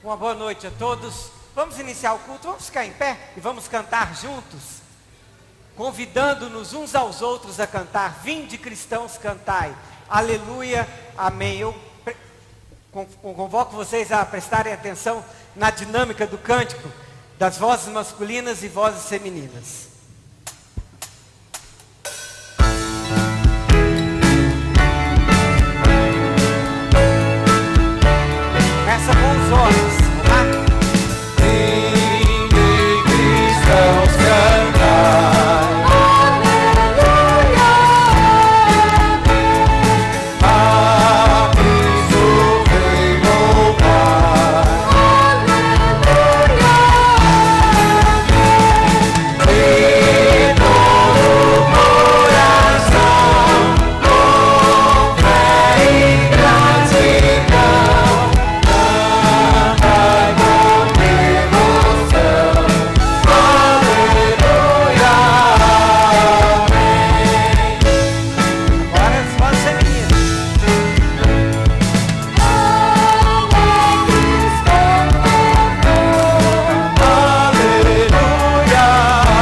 Uma boa noite a todos. Vamos iniciar o culto, vamos ficar em pé e vamos cantar juntos, convidando-nos uns aos outros a cantar. Vinde, cristãos, cantai. Aleluia, amém. Eu convoco vocês a prestarem atenção na dinâmica do cântico, das vozes masculinas e vozes femininas. Começa com os olhos, vamos lá? Vinde, cristãos, cantai. Aleluia, A Cristo vem louvar. aleluia, E todo o coração, com fé e gratidão, cantai com devoção. Aleluia, Agora as vozes femininas. aleluia,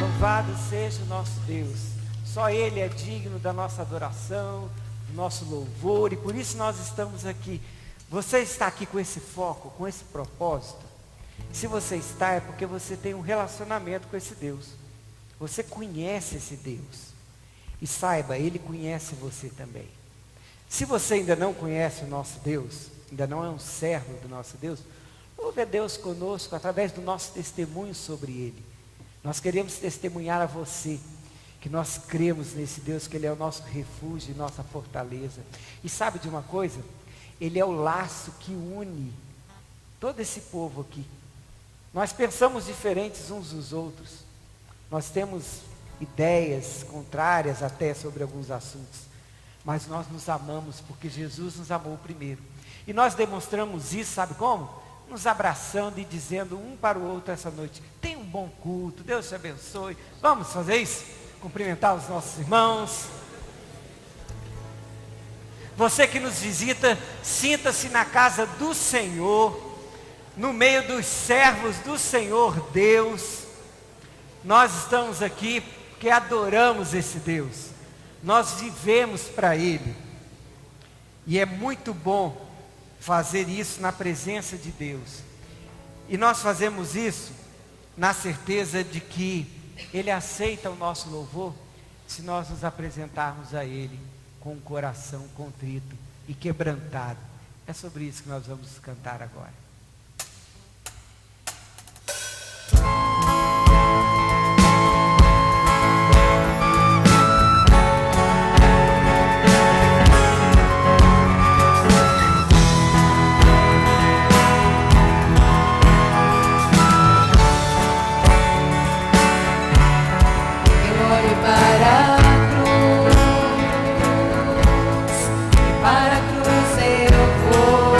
Louvado seja o nosso Deus. Só Ele é digno da nossa adoração, do nosso louvor, e por isso nós estamos aqui. Você está aqui com esse foco, com esse propósito? Se você está, é porque você tem um relacionamento com esse Deus. Você conhece esse Deus. E saiba, Ele conhece você também. Se você ainda não conhece o nosso Deus, ainda não é um servo do nosso Deus, louve a Deus conosco através do nosso testemunho sobre Ele. Nós queremos testemunhar a você que nós cremos nesse Deus, que Ele é o nosso refúgio e nossa fortaleza. E sabe de uma coisa? Ele é o laço que une todo esse povo aqui. Nós pensamos diferentes uns dos outros. Nós temos ideias contrárias até sobre alguns assuntos. Mas nós nos amamos porque Jesus nos amou primeiro. E nós demonstramos isso, sabe como? Nos abraçando e dizendo um para o outro essa noite: tenha um bom culto, Deus te abençoe. Vamos fazer isso? Cumprimentar os nossos irmãos. Você que nos visita, sinta-se na casa do Senhor, no meio dos servos do Senhor Deus. Nós estamos aqui porque adoramos esse Deus. Nós vivemos para Ele. E é muito bom fazer isso na presença de Deus. E nós fazemos isso na certeza de que Ele aceita o nosso louvor se nós nos apresentarmos a Ele com um coração contrito e quebrantado. É sobre isso que nós vamos cantar agora. eu olho para a cruz, e para a cruz eu vou.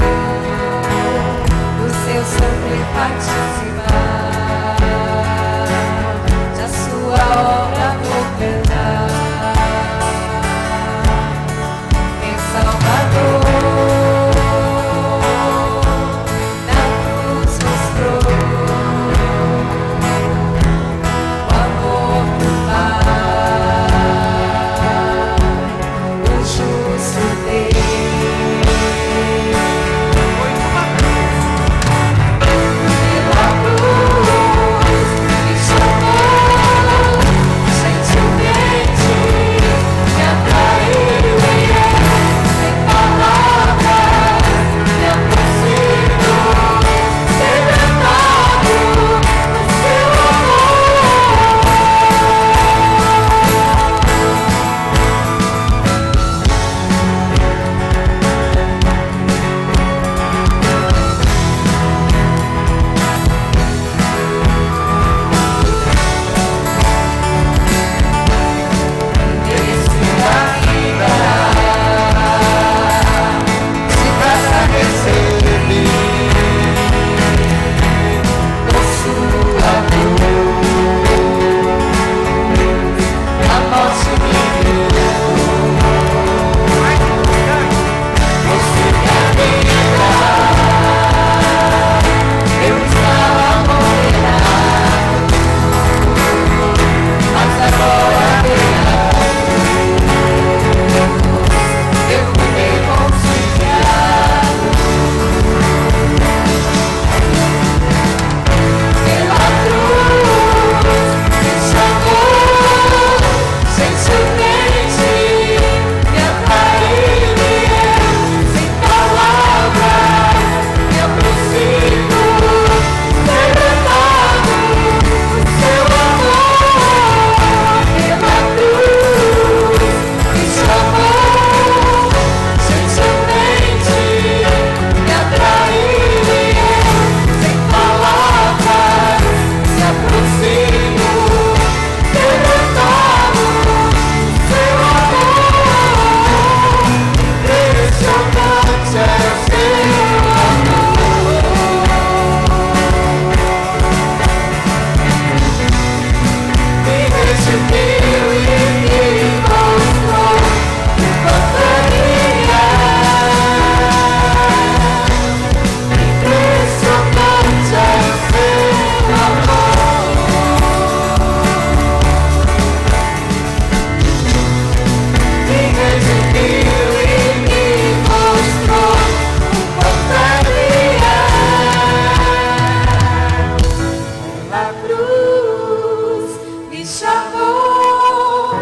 pela cruz me chamou,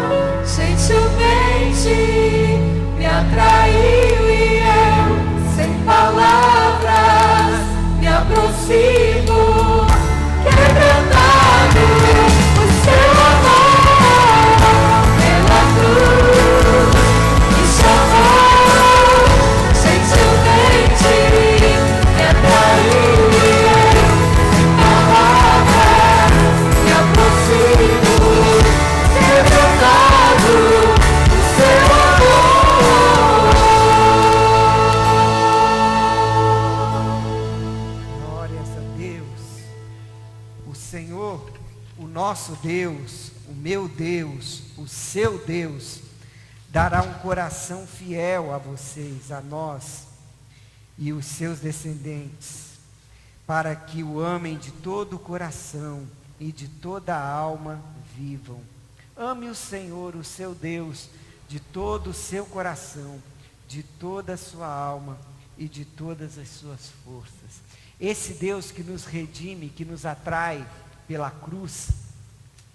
gentilmente me atraiu e eu, sem palavras, me aproximo, quebrantado por seu amor pela cruz me chamou, gentilmente me atraiu e eu, sem palavras, me aproximo, quebrantado por seu amor. Glórias a Deus. O Senhor, o nosso Deus, o meu Deus, o seu Deus, dará um coração fiel a vocês, a nós e os seus descendentes, para que o amem de todo o coração e de toda a alma vivam. Ame o Senhor, o seu Deus, de todo o seu coração, de toda a sua alma e de todas as suas forças. Esse Deus que nos redime, que nos atrai pela cruz,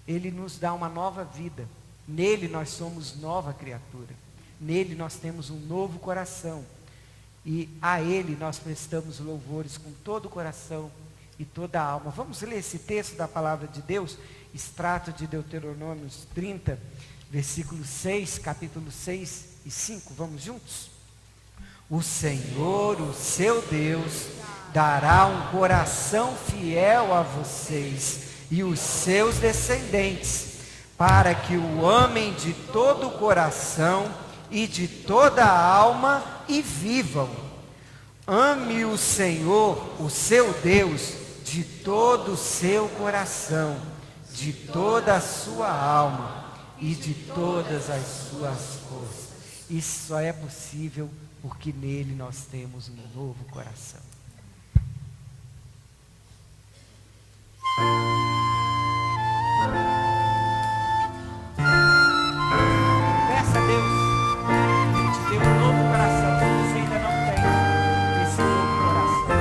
Ele nos dá uma nova vida. Nele nós somos nova criatura. Nele nós temos um novo coração. E a Ele nós prestamos louvores com todo o coração e toda a alma. Vamos ler esse texto da palavra de Deus, extrato de Deuteronômio 30, versículos 6, capítulo 6 e 5. Vamos juntos? O Senhor, o seu Deus, dará um coração fiel a vocês e os seus descendentes, para que o amem de todo o coração e de toda a alma e vivam. Ame o Senhor, o seu Deus, de todo o seu coração, de toda a sua alma e de todas as suas forças. Isso só é possível porque nele nós temos um novo coração. Peça a Deus que te dê um novo coração. Se você ainda não tem esse novo coração,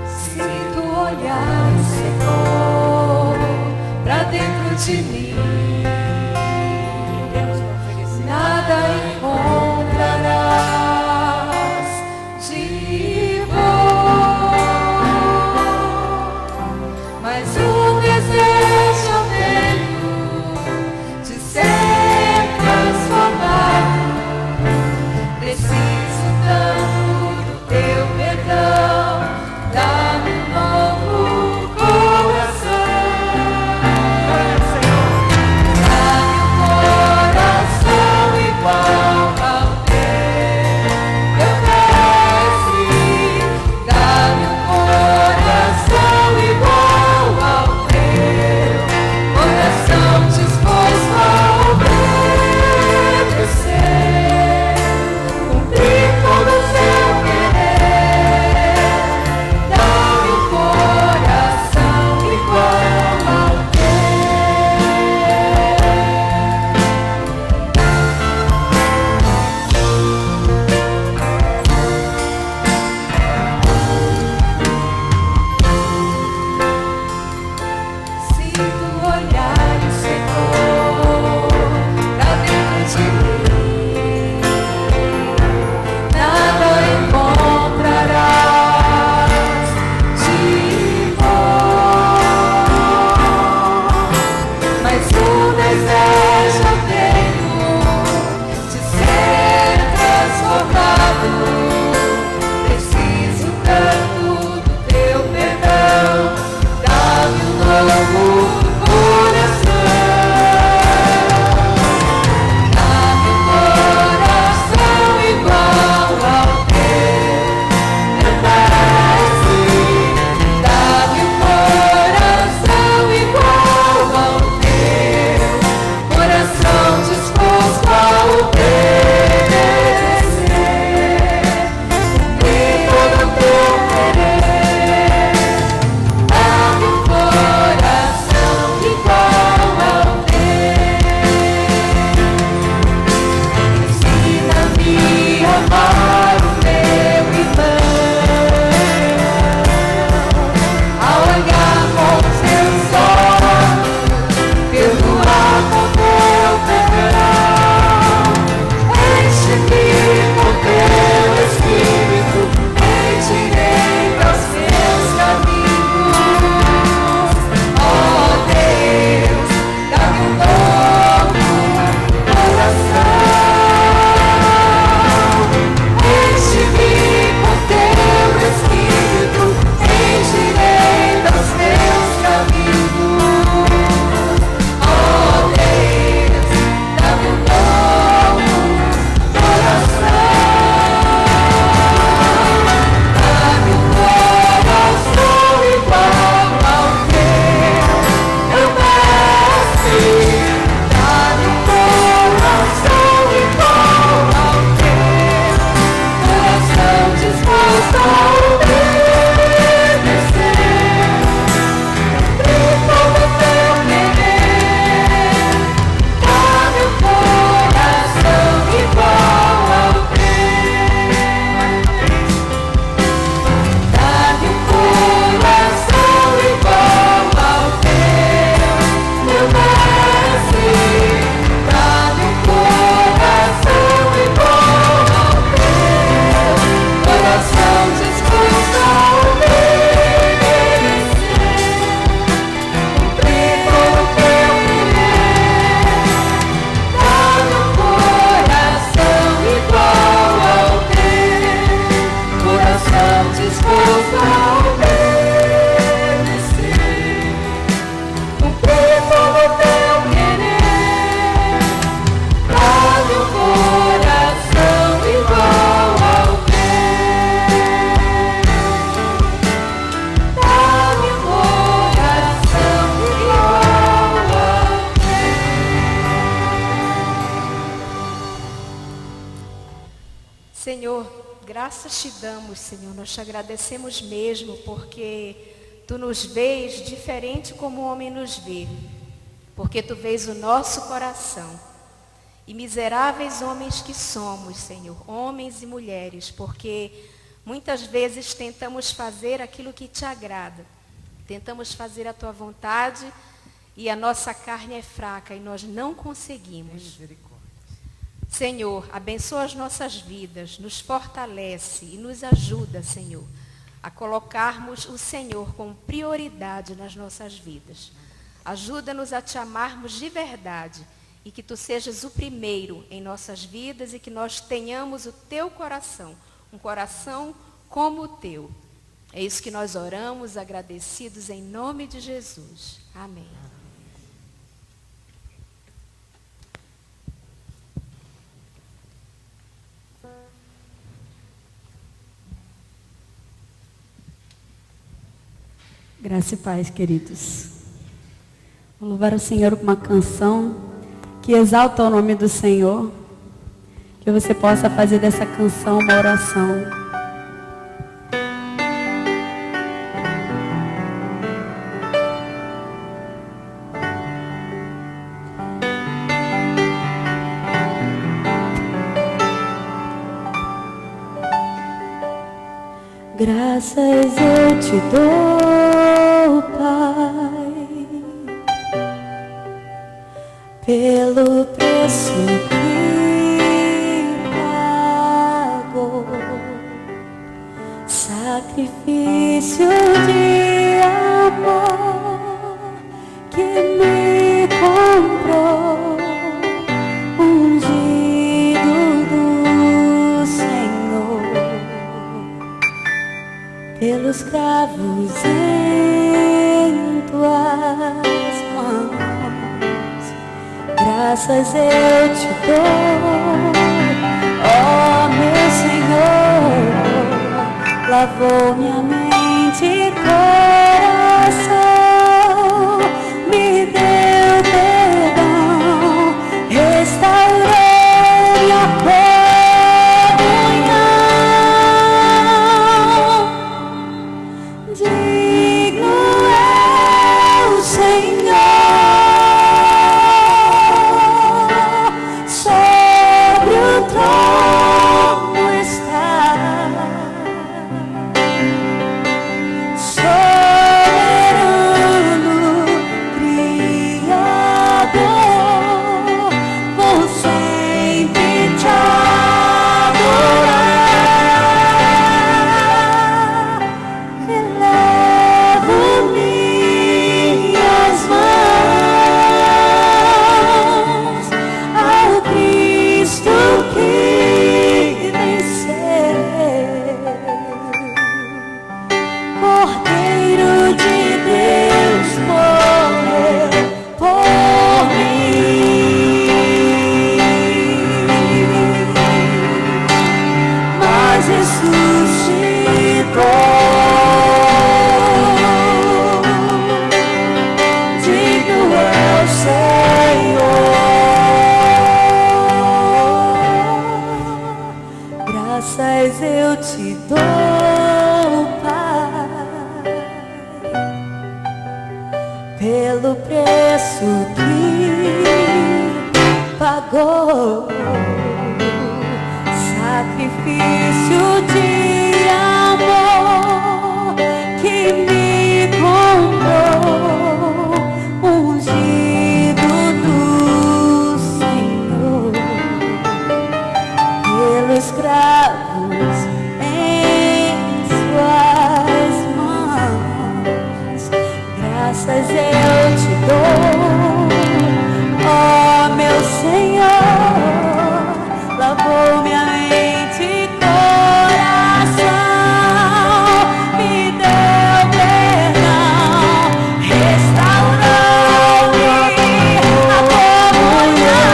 Sinto o olhar do Senhor pra dentro de mim. temos para oferecer. Nada encontrarás de bom, mas um desejo eu tenho de ser transformado. Preciso tanto do teu perdão, dá-me um novo coração. Dá-me um coração igual ao teu, meu mestre. Dá-me um coração igual ao teu. graças te damos, Senhor. Nós te agradecemos mesmo, porque tu nos vês diferente como o homem nos vê. Porque tu vês o nosso coração. E miseráveis homens que somos, Senhor, homens e mulheres, porque muitas vezes tentamos fazer aquilo que te agrada. Tentamos fazer a tua vontade e a nossa carne é fraca e nós não conseguimos. Senhor, abençoa as nossas vidas, nos fortalece e nos ajuda, Senhor, a colocarmos o Senhor como prioridade nas nossas vidas. Ajuda-nos a te amarmos de verdade e que tu sejas o primeiro em nossas vidas e que nós tenhamos o teu coração, um coração como o teu. É isso que nós oramos, agradecidos em nome de Jesus. Amém. Graça e paz, queridos. Vou louvar o Senhor com uma canção que exalta o nome do Senhor. Que você possa fazer dessa canção uma oração. Graças eu te dou, Pai, pelo preço que pagou, sacrifício de amor que me comprou, ungido do Senhor. Pelos cravos em tuas mãos, graças eu te dou, ó meu Senhor, lavou minha mente e coração, me deu perdão, restaurou minha digno é o Senhor, sobre o trono está, soberano Criador, vou sempre te adorar. Graças eu te dou, Pai, pelo preço que pagou, sacrifício de amor que me comprou, ungido do Senhor, pelos cravos em suas mãos, graças eu te dou, ó meu Senhor, lavou minha mente e coração, me deu perdão, restaurou-me a comunhão.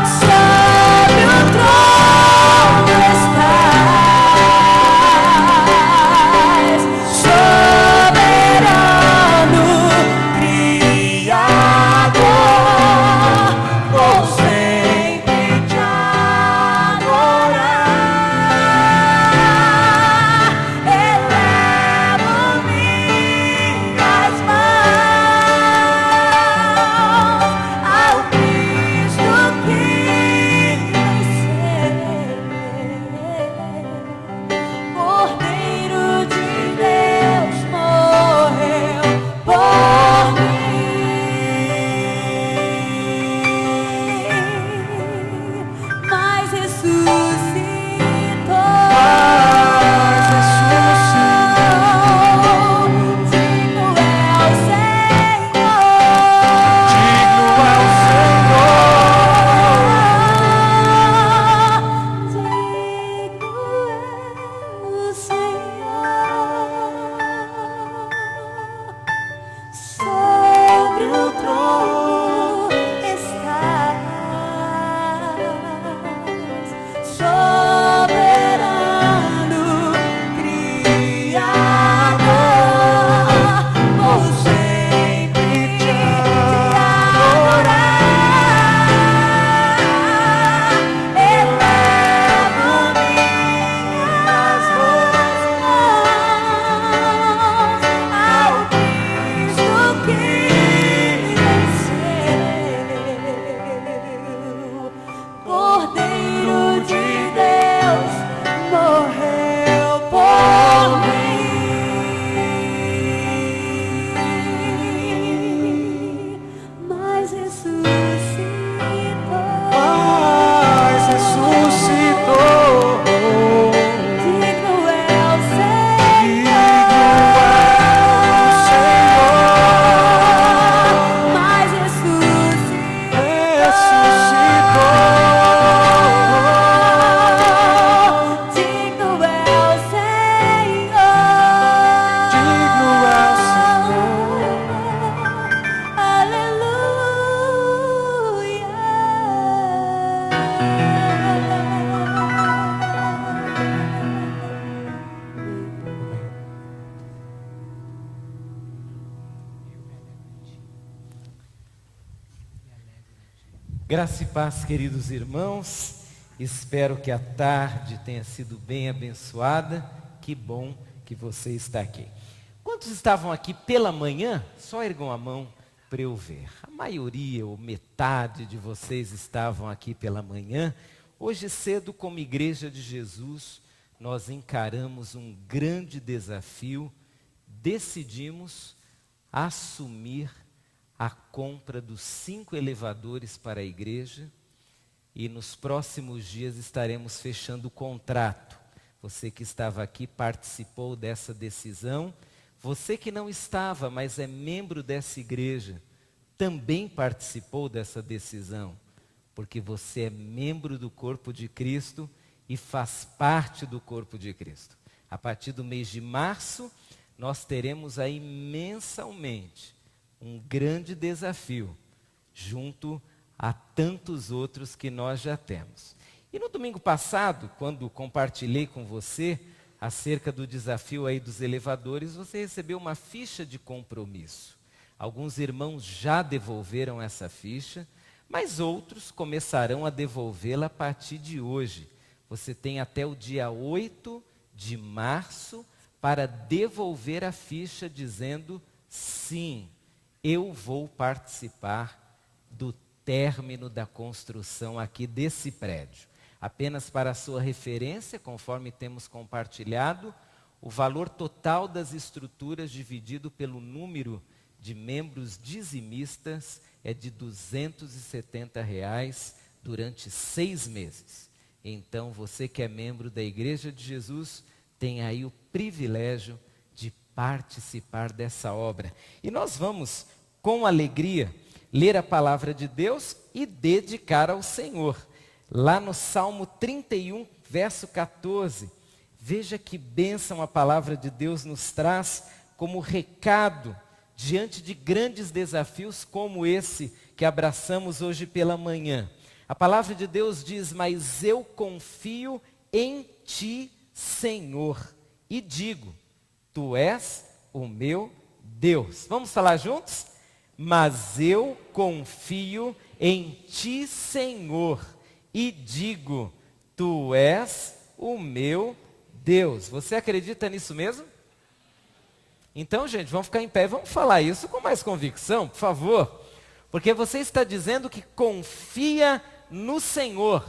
Sobre o trono Graça e paz, queridos irmãos. Espero que a tarde tenha sido bem abençoada. Que bom que você está aqui. Quantos estavam aqui pela manhã? Só ergam a mão para eu ver. A maioria ou metade de vocês estavam aqui pela manhã. Hoje cedo, como Igreja de Jesus, nós encaramos um grande desafio. Decidimos assumir a compra dos 5 elevadores para a igreja e nos próximos dias estaremos fechando o contrato. Você que estava aqui participou dessa decisão. Você que não estava, mas é membro dessa igreja, também participou dessa decisão, porque você é membro do corpo de Cristo e faz parte do corpo de Cristo. A partir do mês de março, nós teremos aí mensalmente um grande desafio, junto a tantos outros que nós já temos. E no domingo passado, quando compartilhei com você acerca do desafio aí dos elevadores, você recebeu uma ficha de compromisso. Alguns irmãos já devolveram essa ficha, mas outros começarão a devolvê-la a partir de hoje. Você tem até o dia 8 de março para devolver a ficha dizendo sim. Eu vou participar do término da construção aqui desse prédio. Apenas para a sua referência, conforme temos compartilhado, o valor total das estruturas dividido pelo número de membros dizimistas é de R$ 270 durante 6 meses. Então, você que é membro da Igreja de Jesus, tem aí o privilégio de participar dessa obra. E nós vamos, com alegria, ler a palavra de Deus e dedicar ao Senhor. Lá no Salmo 31, verso 14, veja que bênção a palavra de Deus nos traz como recado diante de grandes desafios como esse que abraçamos hoje pela manhã. A palavra de Deus diz: mas eu confio em ti, Senhor, e digo, tu és o meu Deus. Vamos falar juntos? Mas eu confio em ti, Senhor, e digo, tu és o meu Deus. Você acredita nisso mesmo? Então, gente, vamos ficar em pé e vamos falar isso com mais convicção, por favor. Porque você está dizendo que confia no Senhor.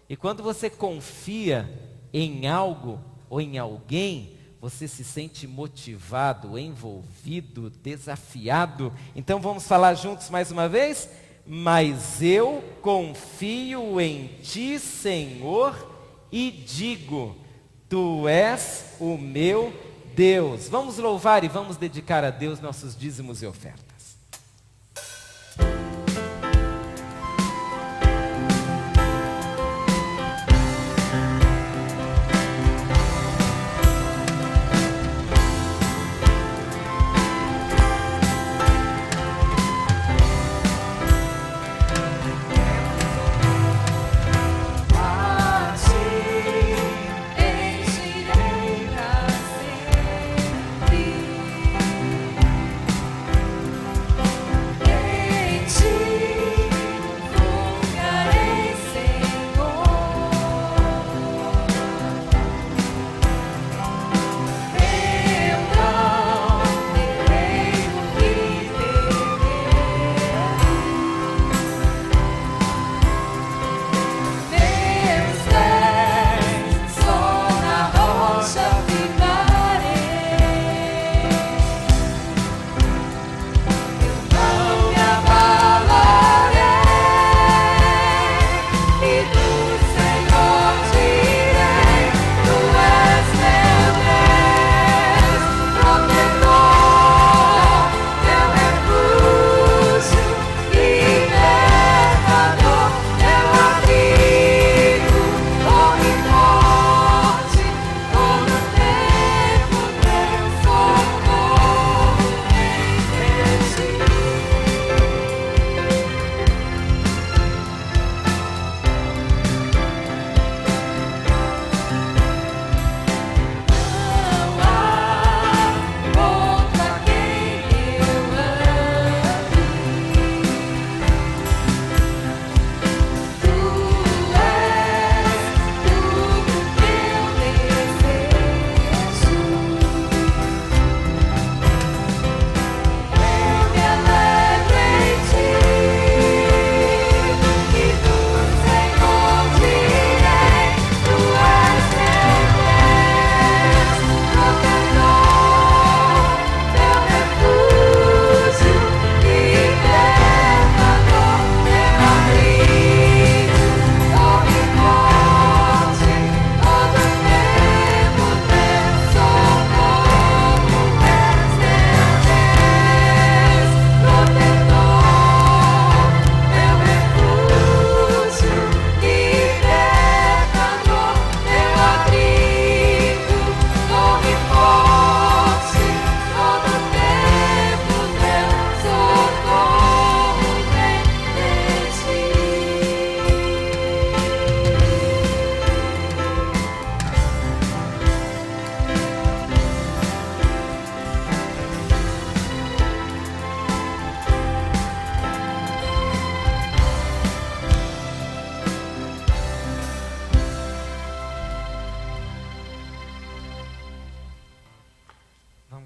E quando você confia em algo ou em alguém, você se sente motivado, envolvido, desafiado. Então vamos falar juntos mais uma vez? Mas eu confio em ti, Senhor, e digo, tu és o meu Deus. Vamos louvar e vamos dedicar a Deus nossos dízimos e ofertas.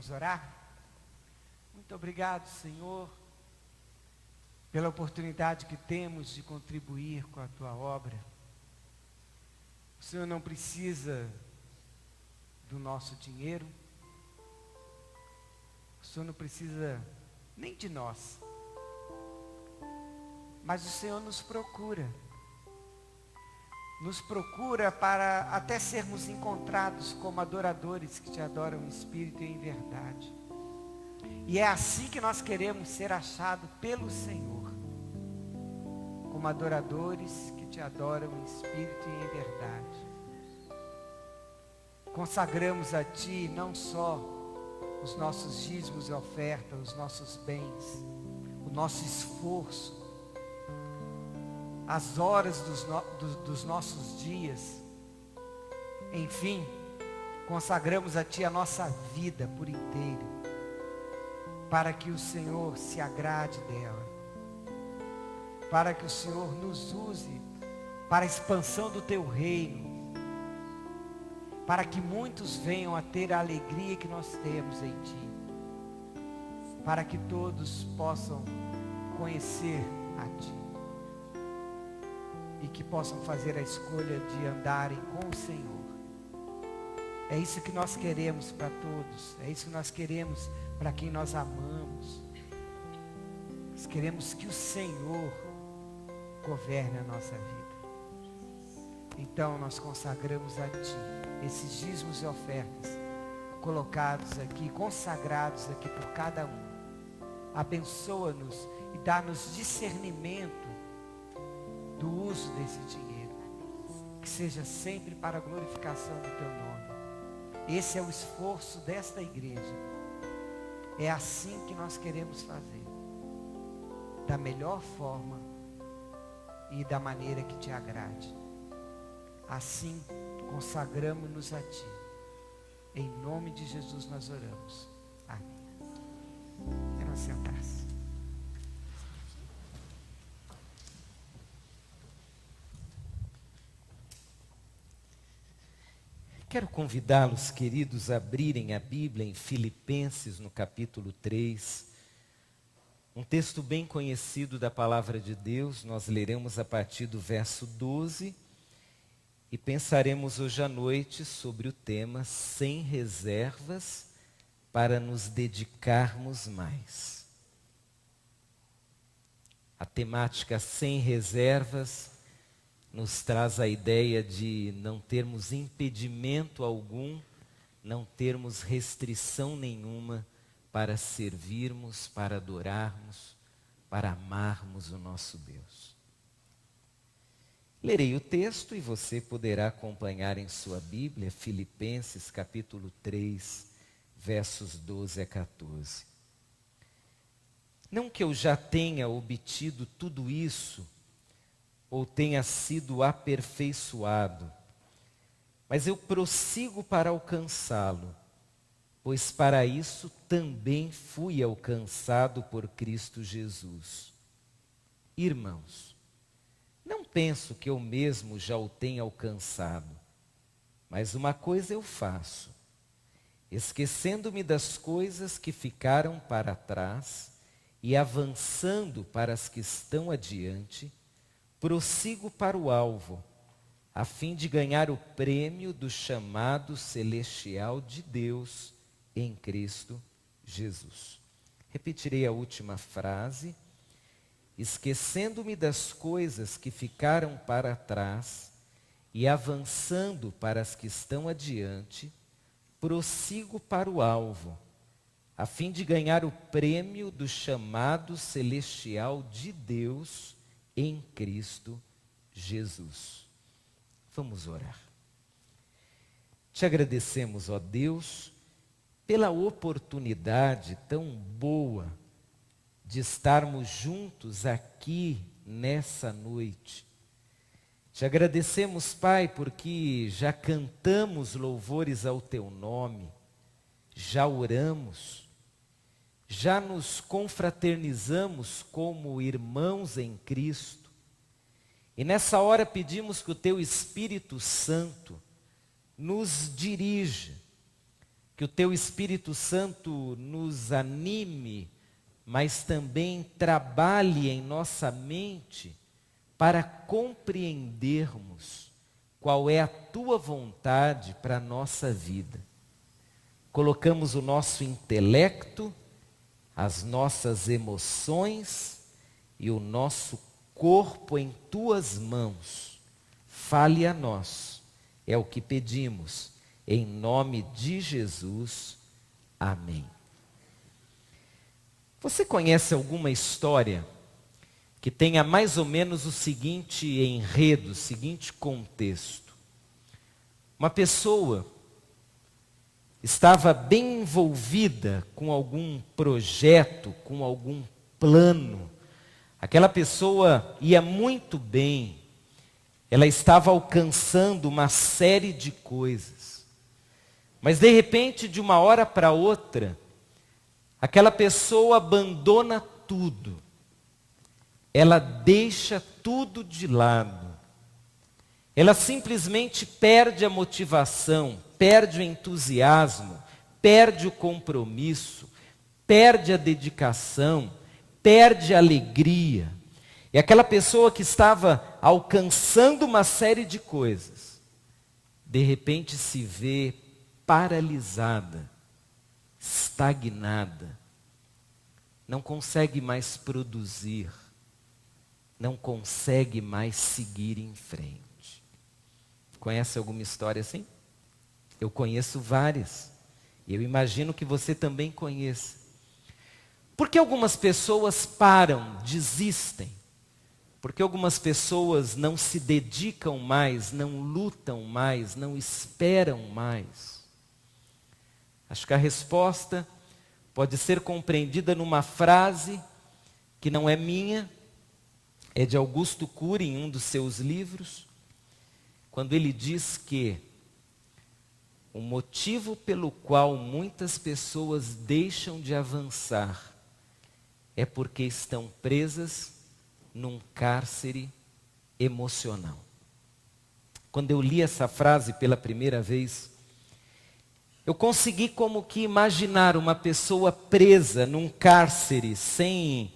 Vamos orar? Muito obrigado, Senhor, pela oportunidade que temos de contribuir com a Tua obra. O Senhor não precisa do nosso dinheiro. O Senhor não precisa nem de nós. Mas o Senhor nos procura. Nos procura para até sermos encontrados como adoradores que te adoram em espírito e em verdade. E é assim que nós queremos ser achados pelo Senhor. Como adoradores que te adoram em espírito e em verdade. Consagramos a Ti não só os nossos dízimos e ofertas, os nossos bens, o nosso esforço, as horas dos nossos dias, enfim, consagramos a Ti a nossa vida por inteiro, para que o Senhor se agrade dela, para que o Senhor nos use para a expansão do Teu reino, para que muitos venham a ter a alegria que nós temos em Ti, para que todos possam conhecer a Ti e que possam fazer a escolha de andarem com o Senhor. É isso que nós queremos para todos, é isso que nós queremos para quem nós amamos. Nós queremos que o Senhor governe a nossa vida. Então nós consagramos a Ti esses dízimos e ofertas colocados aqui, consagrados aqui por cada um. Abençoa-nos e dá-nos discernimento do uso desse dinheiro, que seja sempre para a glorificação do Teu nome. Esse é o esforço desta igreja. É assim que nós queremos fazer, da melhor forma e da maneira que Te agrade. Assim consagramos-nos a Ti. Em nome de Jesus nós oramos. Amém. Quero sentar-se. Quero convidá-los, queridos, a abrirem a Bíblia em Filipenses, no capítulo 3. Um texto bem conhecido da palavra de Deus. Nós leremos a partir do verso 12 e pensaremos hoje à noite sobre o tema sem reservas para nos dedicarmos mais. A temática sem reservas nos traz a ideia de não termos impedimento algum, não termos restrição nenhuma para servirmos, para adorarmos, para amarmos o nosso Deus. Lerei o texto e você poderá acompanhar em sua Bíblia, Filipenses capítulo 3, versos 12 a 14. Não que eu já tenha obtido tudo isso, ou tenha sido aperfeiçoado, mas eu prossigo para alcançá-lo, pois para isso também fui alcançado por Cristo Jesus. Irmãos, não penso que eu mesmo já o tenha alcançado, mas uma coisa eu faço, esquecendo-me das coisas que ficaram para trás e avançando para as que estão adiante, prossigo para o alvo, a fim de ganhar o prêmio do chamado celestial de Deus em Cristo Jesus. Repetirei a última frase. Esquecendo-me das coisas que ficaram para trás e avançando para as que estão adiante, prossigo para o alvo, a fim de ganhar o prêmio do chamado celestial de Deus em Cristo Jesus. Vamos orar. Te agradecemos, ó Deus, pela oportunidade tão boa de estarmos juntos aqui nessa noite. Te agradecemos, Pai, porque já cantamos louvores ao Teu nome, já oramos, já nos confraternizamos como irmãos em Cristo. E nessa hora pedimos que o Teu Espírito Santo nos dirija, Que o Teu Espírito Santo nos anime, mas também trabalhe em nossa mente para compreendermos qual é a Tua vontade para a nossa vida. Colocamos o nosso intelecto, as nossas emoções e o nosso corpo em Tuas mãos. Fale a nós, é o que pedimos, em nome de Jesus. Amém. Você conhece alguma história que tenha mais ou menos o seguinte enredo, o seguinte contexto? Uma pessoa estava bem envolvida com algum projeto, com algum plano. Aquela pessoa ia muito bem. Ela estava alcançando uma série de coisas. Mas de repente, de uma hora para outra, aquela pessoa abandona tudo. Ela deixa tudo de lado. Ela simplesmente perde a motivação, perde o entusiasmo, perde o compromisso, perde a dedicação, perde a alegria. E aquela pessoa que estava alcançando uma série de coisas, de repente se vê paralisada, estagnada, não consegue mais produzir, não consegue mais seguir em frente. Conhece alguma história assim? Eu conheço várias. E eu imagino que você também conheça. Por que algumas pessoas param, desistem? Porque algumas pessoas não se dedicam mais, não lutam mais, não esperam mais? Acho que a resposta pode ser compreendida numa frase que não é minha, é de Augusto Cury em um dos seus livros, quando ele diz que o motivo pelo qual muitas pessoas deixam de avançar é porque estão presas num cárcere emocional. Quando eu li essa frase pela primeira vez, eu consegui como que imaginar uma pessoa presa num cárcere sem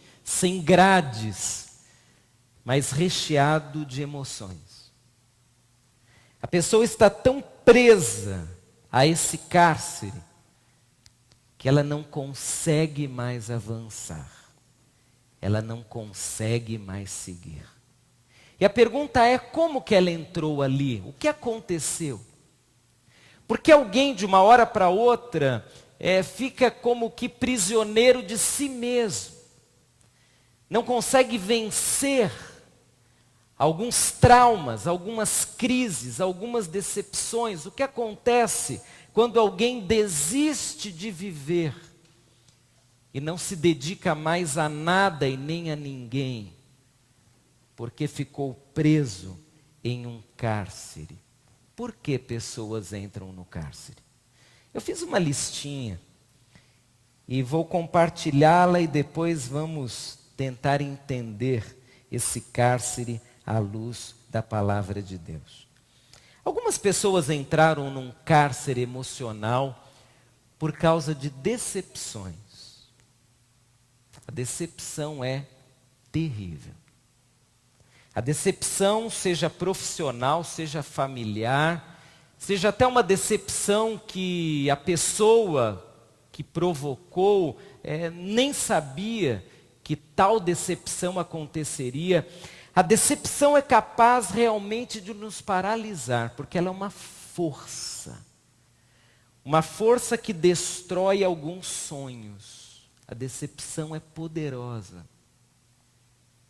grades, mas recheado de emoções. A pessoa está tão presa a esse cárcere que ela não consegue mais avançar. Ela não consegue mais seguir. E a pergunta é, como que ela entrou ali? O que aconteceu? Porque alguém de uma hora para outra fica como que prisioneiro de si mesmo. Não consegue vencer alguns traumas, algumas crises, algumas decepções. O que acontece quando alguém desiste de viver e não se dedica mais a nada e nem a ninguém, porque ficou preso em um cárcere? Por que pessoas entram no cárcere? Eu fiz uma listinha e vou compartilhá-la e depois vamos tentar entender esse cárcere à luz da palavra de Deus. Algumas pessoas entraram num cárcere emocional por causa de decepções. A decepção é terrível. A decepção, seja profissional, seja familiar, seja até uma decepção que a pessoa que provocou nem sabia que tal decepção aconteceria. A decepção é capaz realmente de nos paralisar, porque ela é uma força que destrói alguns sonhos. A decepção é poderosa.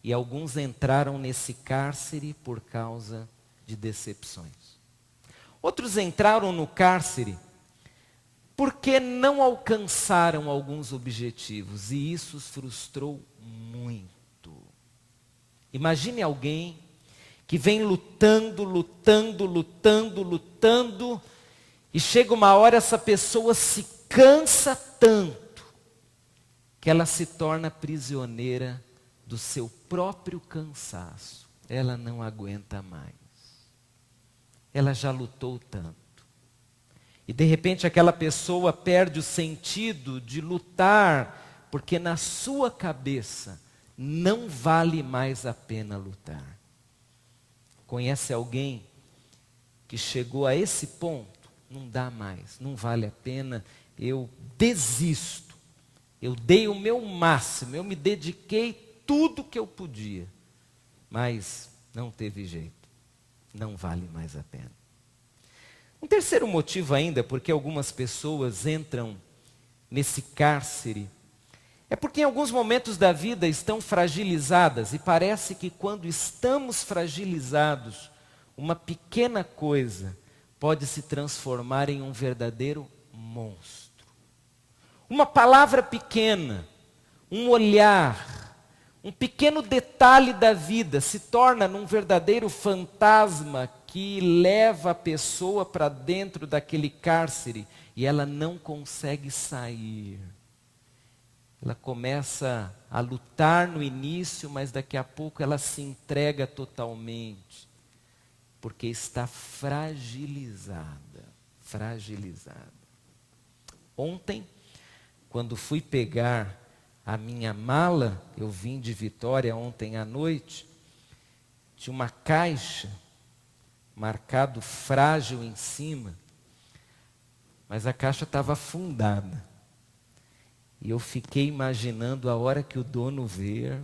E alguns entraram nesse cárcere por causa de decepções. Outros entraram no cárcere porque não alcançaram alguns objetivos, e isso os frustrou muito. Imagine alguém que vem lutando, e chega uma hora essa pessoa se cansa tanto que ela se torna prisioneira do seu próprio cansaço. Ela não aguenta mais. Ela já lutou tanto. E de repente aquela pessoa perde o sentido de lutar, porque na sua cabeça não vale mais a pena lutar. Conhece alguém que chegou a esse ponto? Não dá mais, não vale a pena, eu desisto. Eu dei o meu máximo, eu me dediquei tudo que eu podia, mas não teve jeito, não vale mais a pena. Um terceiro motivo ainda, porque algumas pessoas entram nesse cárcere, é porque em alguns momentos da vida estão fragilizadas, e parece que quando estamos fragilizados, uma pequena coisa pode se transformar em um verdadeiro monstro. Uma palavra pequena, um olhar, um pequeno detalhe da vida se torna num verdadeiro fantasma que leva a pessoa para dentro daquele cárcere e ela não consegue sair. Ela começa a lutar no início, mas daqui a pouco ela se entrega totalmente, porque está fragilizada. Ontem, quando fui pegar a minha mala, eu vim de Vitória ontem à noite, tinha uma caixa marcado frágil em cima, mas a caixa estava afundada. E eu fiquei imaginando a hora que o dono ver,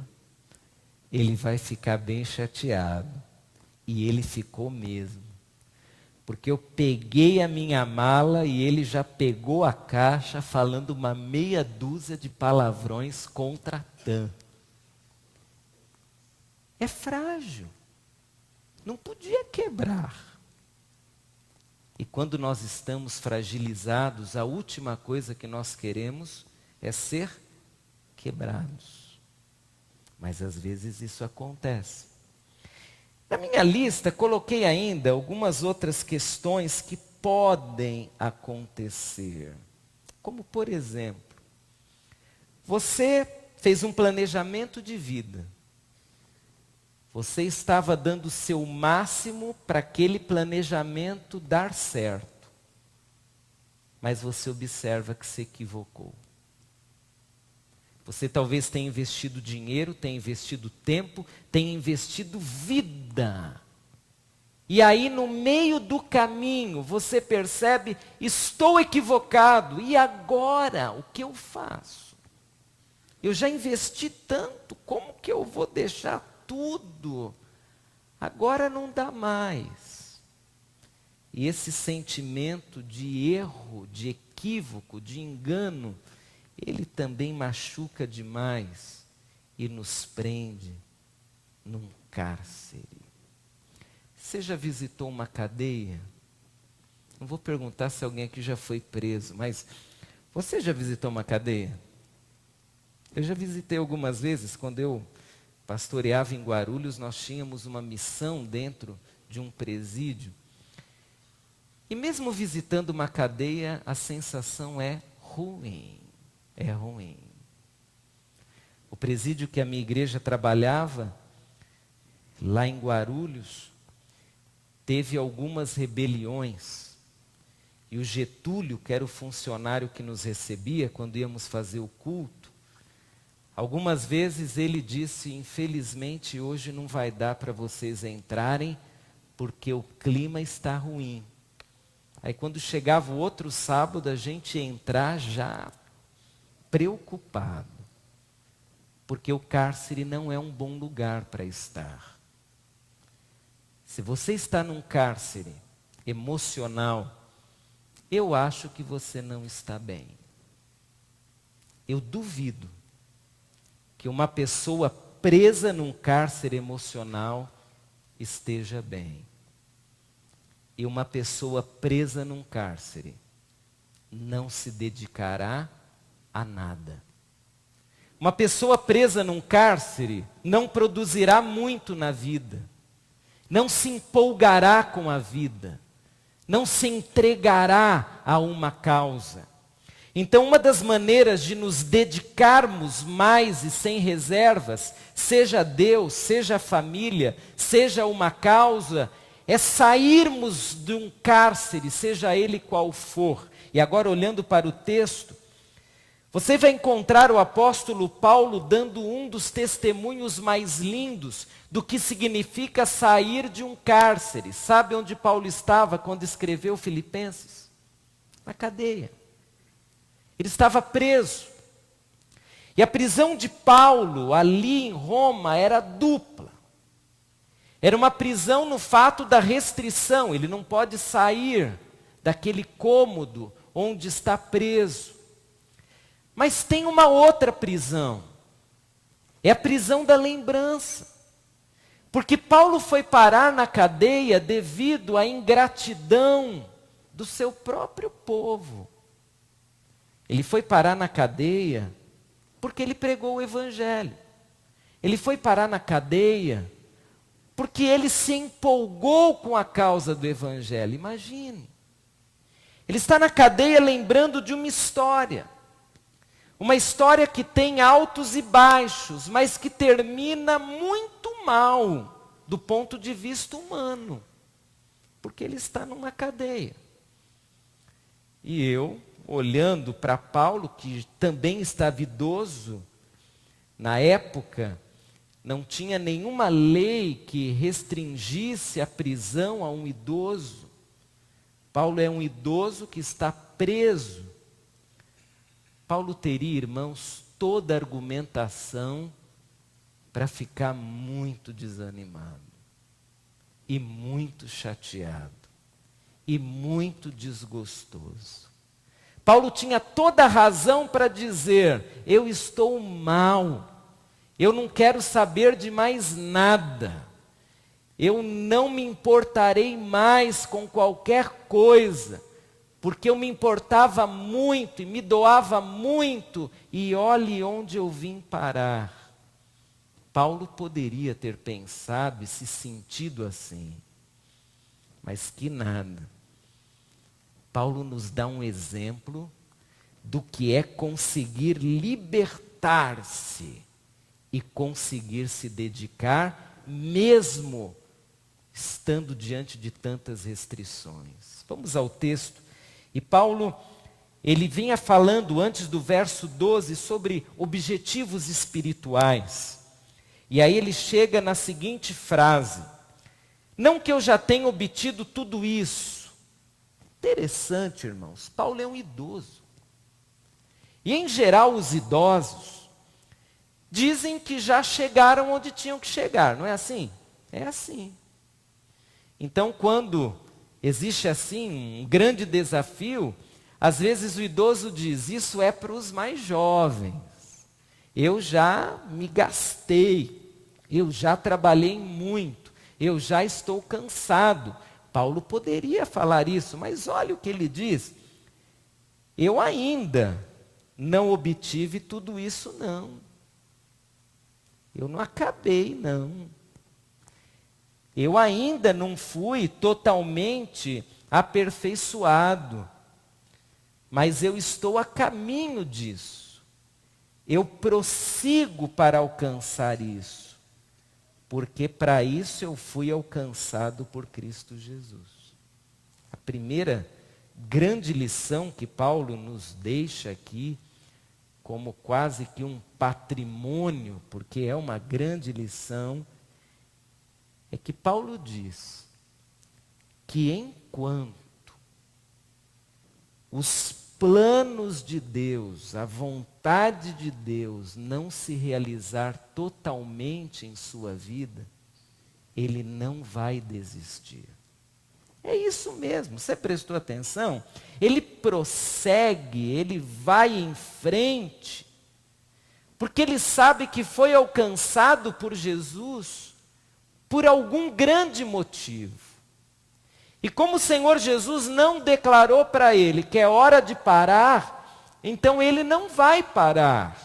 ele vai ficar bem chateado. E ele ficou mesmo. Porque eu peguei a minha mala e ele já pegou a caixa falando uma meia dúzia de palavrões contra a TAM. É frágil. Não podia quebrar. E quando nós estamos fragilizados, a última coisa que nós queremos é ser quebrados. Mas às vezes isso acontece. Na minha lista, coloquei ainda algumas outras questões que podem acontecer. Como, por exemplo, você fez um planejamento de vida. Você estava dando o seu máximo para aquele planejamento dar certo. Mas você observa que se equivocou. Você talvez tenha investido dinheiro, tenha investido tempo, tenha investido vida. E aí no meio do caminho você percebe, estou equivocado, e agora o que eu faço? Eu já investi tanto, como que eu vou deixar tudo? Agora não dá mais. E esse sentimento de erro, de equívoco, de engano, ele também machuca demais e nos prende num cárcere. Você já visitou uma cadeia? Não vou perguntar se alguém aqui já foi preso, mas você já visitou uma cadeia? Eu já visitei algumas vezes. Quando eu pastoreava em Guarulhos, nós tínhamos uma missão dentro de um presídio. E mesmo visitando uma cadeia, a sensação é ruim. É ruim. O presídio que a minha igreja trabalhava, lá em Guarulhos, teve algumas rebeliões. E o Getúlio, que era o funcionário que nos recebia quando íamos fazer o culto, algumas vezes ele disse, infelizmente hoje não vai dar para vocês entrarem, porque o clima está ruim. Aí quando chegava o outro sábado, a gente ia entrar já preocupado, porque o cárcere não é um bom lugar para estar. Se você está num cárcere emocional, eu acho que você não está bem. Eu duvido que uma pessoa presa num cárcere emocional esteja bem. E uma pessoa presa num cárcere não se dedicará a nada. Uma pessoa presa num cárcere não produzirá muito na vida, não se empolgará com a vida, não se entregará a uma causa. Então, uma das maneiras de nos dedicarmos mais e sem reservas, seja a Deus, seja a família, seja uma causa, é sairmos de um cárcere, seja ele qual for. E agora, olhando para o texto, você vai encontrar o apóstolo Paulo dando um dos testemunhos mais lindos do que significa sair de um cárcere. Sabe onde Paulo estava quando escreveu Filipenses? Na cadeia. Ele estava preso. E a prisão de Paulo ali em Roma era dupla. Era uma prisão no fato da restrição. Ele não pode sair daquele cômodo onde está preso. Mas tem uma outra prisão. É a prisão da lembrança. Porque Paulo foi parar na cadeia devido à ingratidão do seu próprio povo. Ele foi parar na cadeia porque ele pregou o evangelho. Ele foi parar na cadeia porque ele se empolgou com a causa do evangelho. Imagine. Ele está na cadeia lembrando de uma história. Uma história que tem altos e baixos, mas que termina muito mal do ponto de vista humano. Porque ele está numa cadeia. E eu, olhando para Paulo, que também estava idoso, na época, não tinha nenhuma lei que restringisse a prisão a um idoso. Paulo é um idoso que está preso. Paulo teria, irmãos, toda a argumentação para ficar muito desanimado, e muito chateado, e muito desgostoso. Paulo tinha toda a razão para dizer: eu estou mal, eu não quero saber de mais nada, eu não me importarei mais com qualquer coisa, porque eu me importava muito e me doava muito, e olhe onde eu vim parar. Paulo poderia ter pensado e se sentido assim, mas que nada. Paulo nos dá um exemplo do que é conseguir libertar-se e conseguir se dedicar, mesmo estando diante de tantas restrições. Vamos ao texto. E Paulo, ele vinha falando antes do verso 12 sobre objetivos espirituais. E aí ele chega na seguinte frase: não que eu já tenha obtido tudo isso. Interessante, irmãos, Paulo é um idoso. E em geral os idosos dizem que já chegaram onde tinham que chegar, não é assim? É assim. Então, quando existe assim um grande desafio, às vezes o idoso diz: isso é para os mais jovens. Eu já me gastei, eu já trabalhei muito, eu já estou cansado. Paulo poderia falar isso, mas olha o que ele diz: eu ainda não obtive tudo isso não. Eu não acabei não. Eu ainda não fui totalmente aperfeiçoado, mas eu estou a caminho disso. Eu prossigo para alcançar isso, porque para isso eu fui alcançado por Cristo Jesus. A primeira grande lição que Paulo nos deixa aqui, como quase que um patrimônio, porque é uma grande lição, é que Paulo diz que enquanto os planos de Deus, a vontade de Deus não se realizar totalmente em sua vida, ele não vai desistir. É isso mesmo, você prestou atenção? Ele prossegue, ele vai em frente, porque ele sabe que foi alcançado por Jesus por algum grande motivo. E como o Senhor Jesus não declarou para ele que é hora de parar, então ele não vai parar.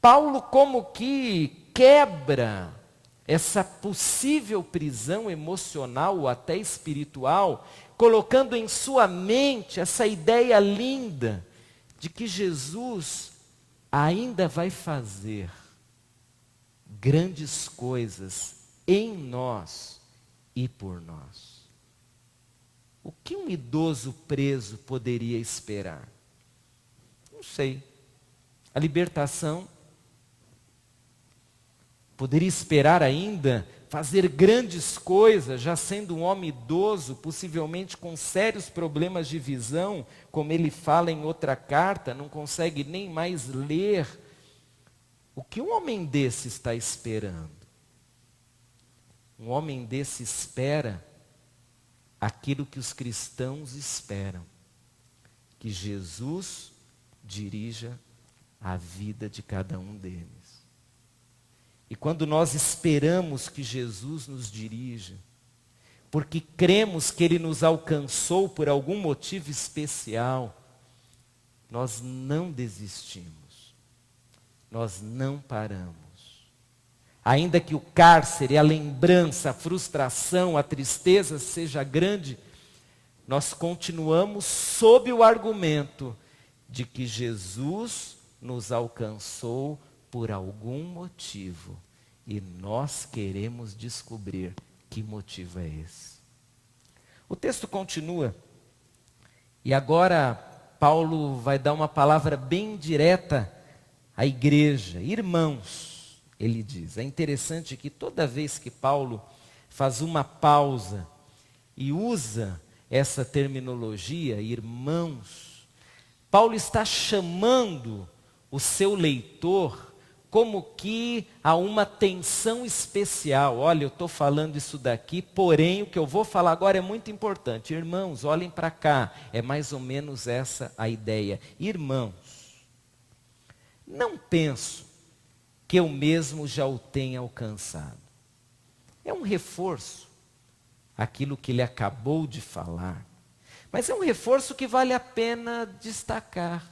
Paulo como que quebra essa possível prisão emocional ou até espiritual, colocando em sua mente essa ideia linda de que Jesus ainda vai fazer grandes coisas em nós e por nós. O que um idoso preso poderia esperar? Não sei. A libertação? Poderia esperar ainda fazer grandes coisas, já sendo um homem idoso, possivelmente com sérios problemas de visão, como ele fala em outra carta, não consegue nem mais ler. O que um homem desse está esperando? Um homem desse espera aquilo que os cristãos esperam, que Jesus dirija a vida de cada um deles. E quando nós esperamos que Jesus nos dirija, porque cremos que Ele nos alcançou por algum motivo especial, nós não desistimos, nós não paramos. Ainda que o cárcere, a lembrança, a frustração, a tristeza seja grande, nós continuamos sob o argumento de que Jesus nos alcançou por algum motivo e nós queremos descobrir que motivo é esse. O texto continua e agora Paulo vai dar uma palavra bem direta à igreja. Irmãos, ele diz. É interessante que toda vez que Paulo faz uma pausa e usa essa terminologia, irmãos, Paulo está chamando o seu leitor como que a uma tensão especial. Olha, eu estou falando isso daqui, porém o que eu vou falar agora é muito importante. Irmãos, olhem para cá. É mais ou menos essa a ideia. Irmãos, não penso que eu mesmo já o tenha alcançado. É um reforço, aquilo que ele acabou de falar. Mas é um reforço que vale a pena destacar.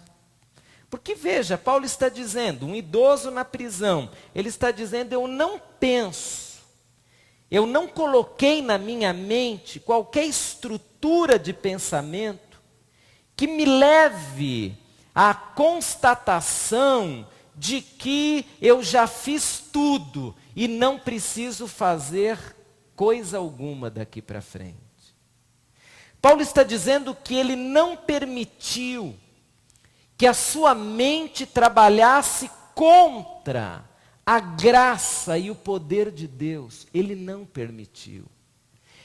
Porque veja, Paulo está dizendo, um idoso na prisão, ele está dizendo, eu não penso, eu não coloquei na minha mente qualquer estrutura de pensamento que me leve à constatação de que eu já fiz tudo e não preciso fazer coisa alguma daqui para frente. Paulo está dizendo que ele não permitiu que a sua mente trabalhasse contra a graça e o poder de Deus. Ele não permitiu.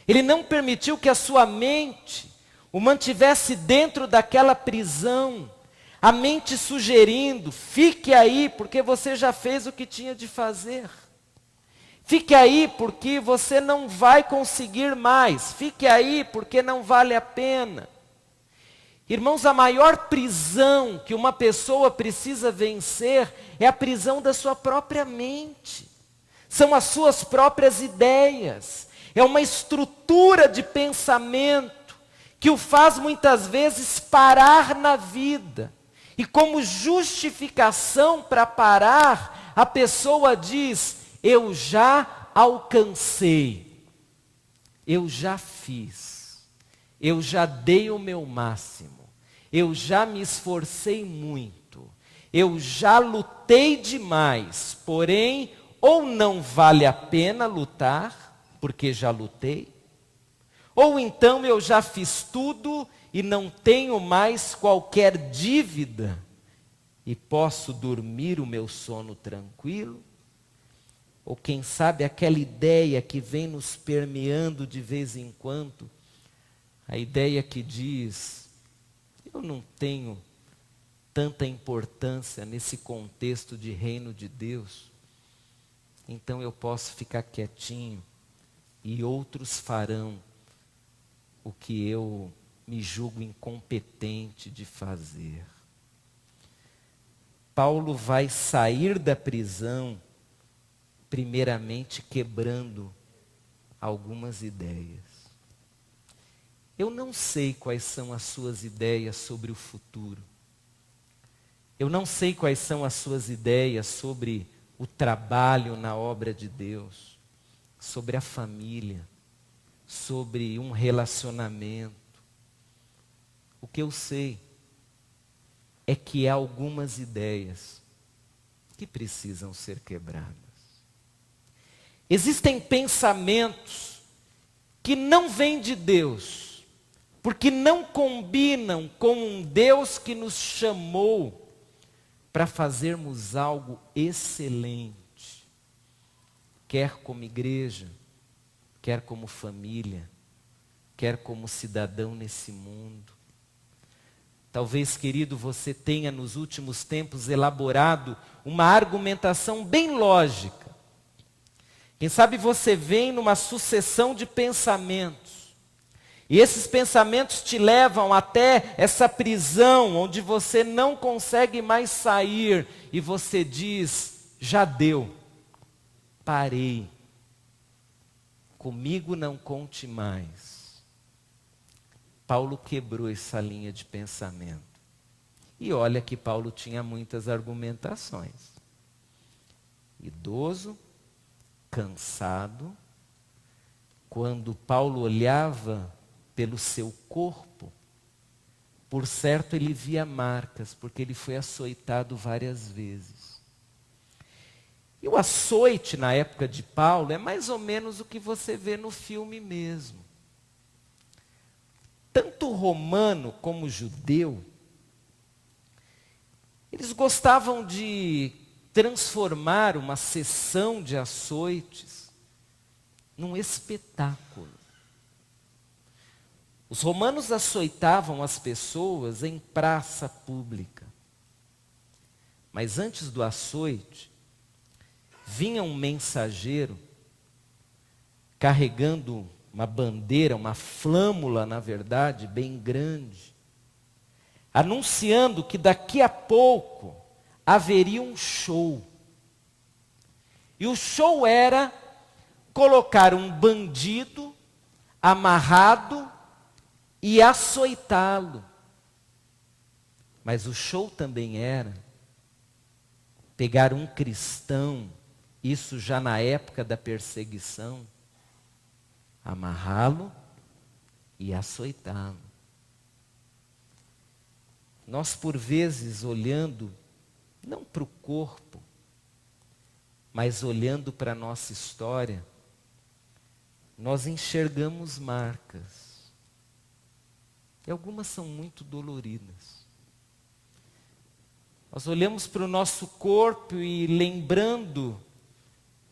Ele não permitiu que a sua mente o mantivesse dentro daquela prisão, a mente sugerindo, fique aí porque você já fez o que tinha de fazer. Fique aí porque você não vai conseguir mais. Fique aí porque não vale a pena. Irmãos, a maior prisão que uma pessoa precisa vencer é a prisão da sua própria mente. São as suas próprias ideias. É uma estrutura de pensamento que o faz muitas vezes parar na vida. E como justificação para parar, a pessoa diz, eu já alcancei, eu já fiz, eu já dei o meu máximo, eu já me esforcei muito, eu já lutei demais, porém, ou não vale a pena lutar, porque já lutei, ou então eu já fiz tudo e não tenho mais qualquer dívida e posso dormir o meu sono tranquilo. Ou quem sabe aquela ideia que vem nos permeando de vez em quando, a ideia que diz, eu não tenho tanta importância nesse contexto de reino de Deus, então eu posso ficar quietinho e outros farão o que eu me julgo incompetente de fazer. Paulo vai sair da prisão primeiramente quebrando algumas ideias. Eu não sei quais são as suas ideias sobre o futuro. Eu não sei quais são as suas ideias sobre o trabalho na obra de Deus, sobre a família, sobre um relacionamento. O que eu sei é que há algumas ideias que precisam ser quebradas. Existem pensamentos que não vêm de Deus, porque não combinam com um Deus que nos chamou para fazermos algo excelente, quer como igreja, quer como família, quer como cidadão nesse mundo. Talvez, querido, você tenha nos últimos tempos elaborado uma argumentação bem lógica. Quem sabe você vem numa sucessão de pensamentos, e esses pensamentos te levam até essa prisão, onde você não consegue mais sair, e você diz, já deu, parei, comigo não conte mais. Paulo quebrou essa linha de pensamento. E olha que Paulo tinha muitas argumentações. Idoso, cansado, quando Paulo olhava pelo seu corpo, por certo ele via marcas, porque ele foi açoitado várias vezes. E o açoite na época de Paulo é mais ou menos o que você vê no filme mesmo. Tanto romano como judeu, eles gostavam de transformar uma sessão de açoites num espetáculo. Os romanos açoitavam as pessoas em praça pública. Mas antes do açoite, vinha um mensageiro carregando uma bandeira, uma flâmula, na verdade, bem grande, anunciando que daqui a pouco haveria um show. E o show era colocar um bandido amarrado e açoitá-lo. Mas o show também era pegar um cristão, isso já na época da perseguição, amarrá-lo e açoitá-lo. Nós, por vezes, olhando, não para o corpo, mas olhando para a nossa história, nós enxergamos marcas. E algumas são muito doloridas. Nós olhamos para o nosso corpo e lembrando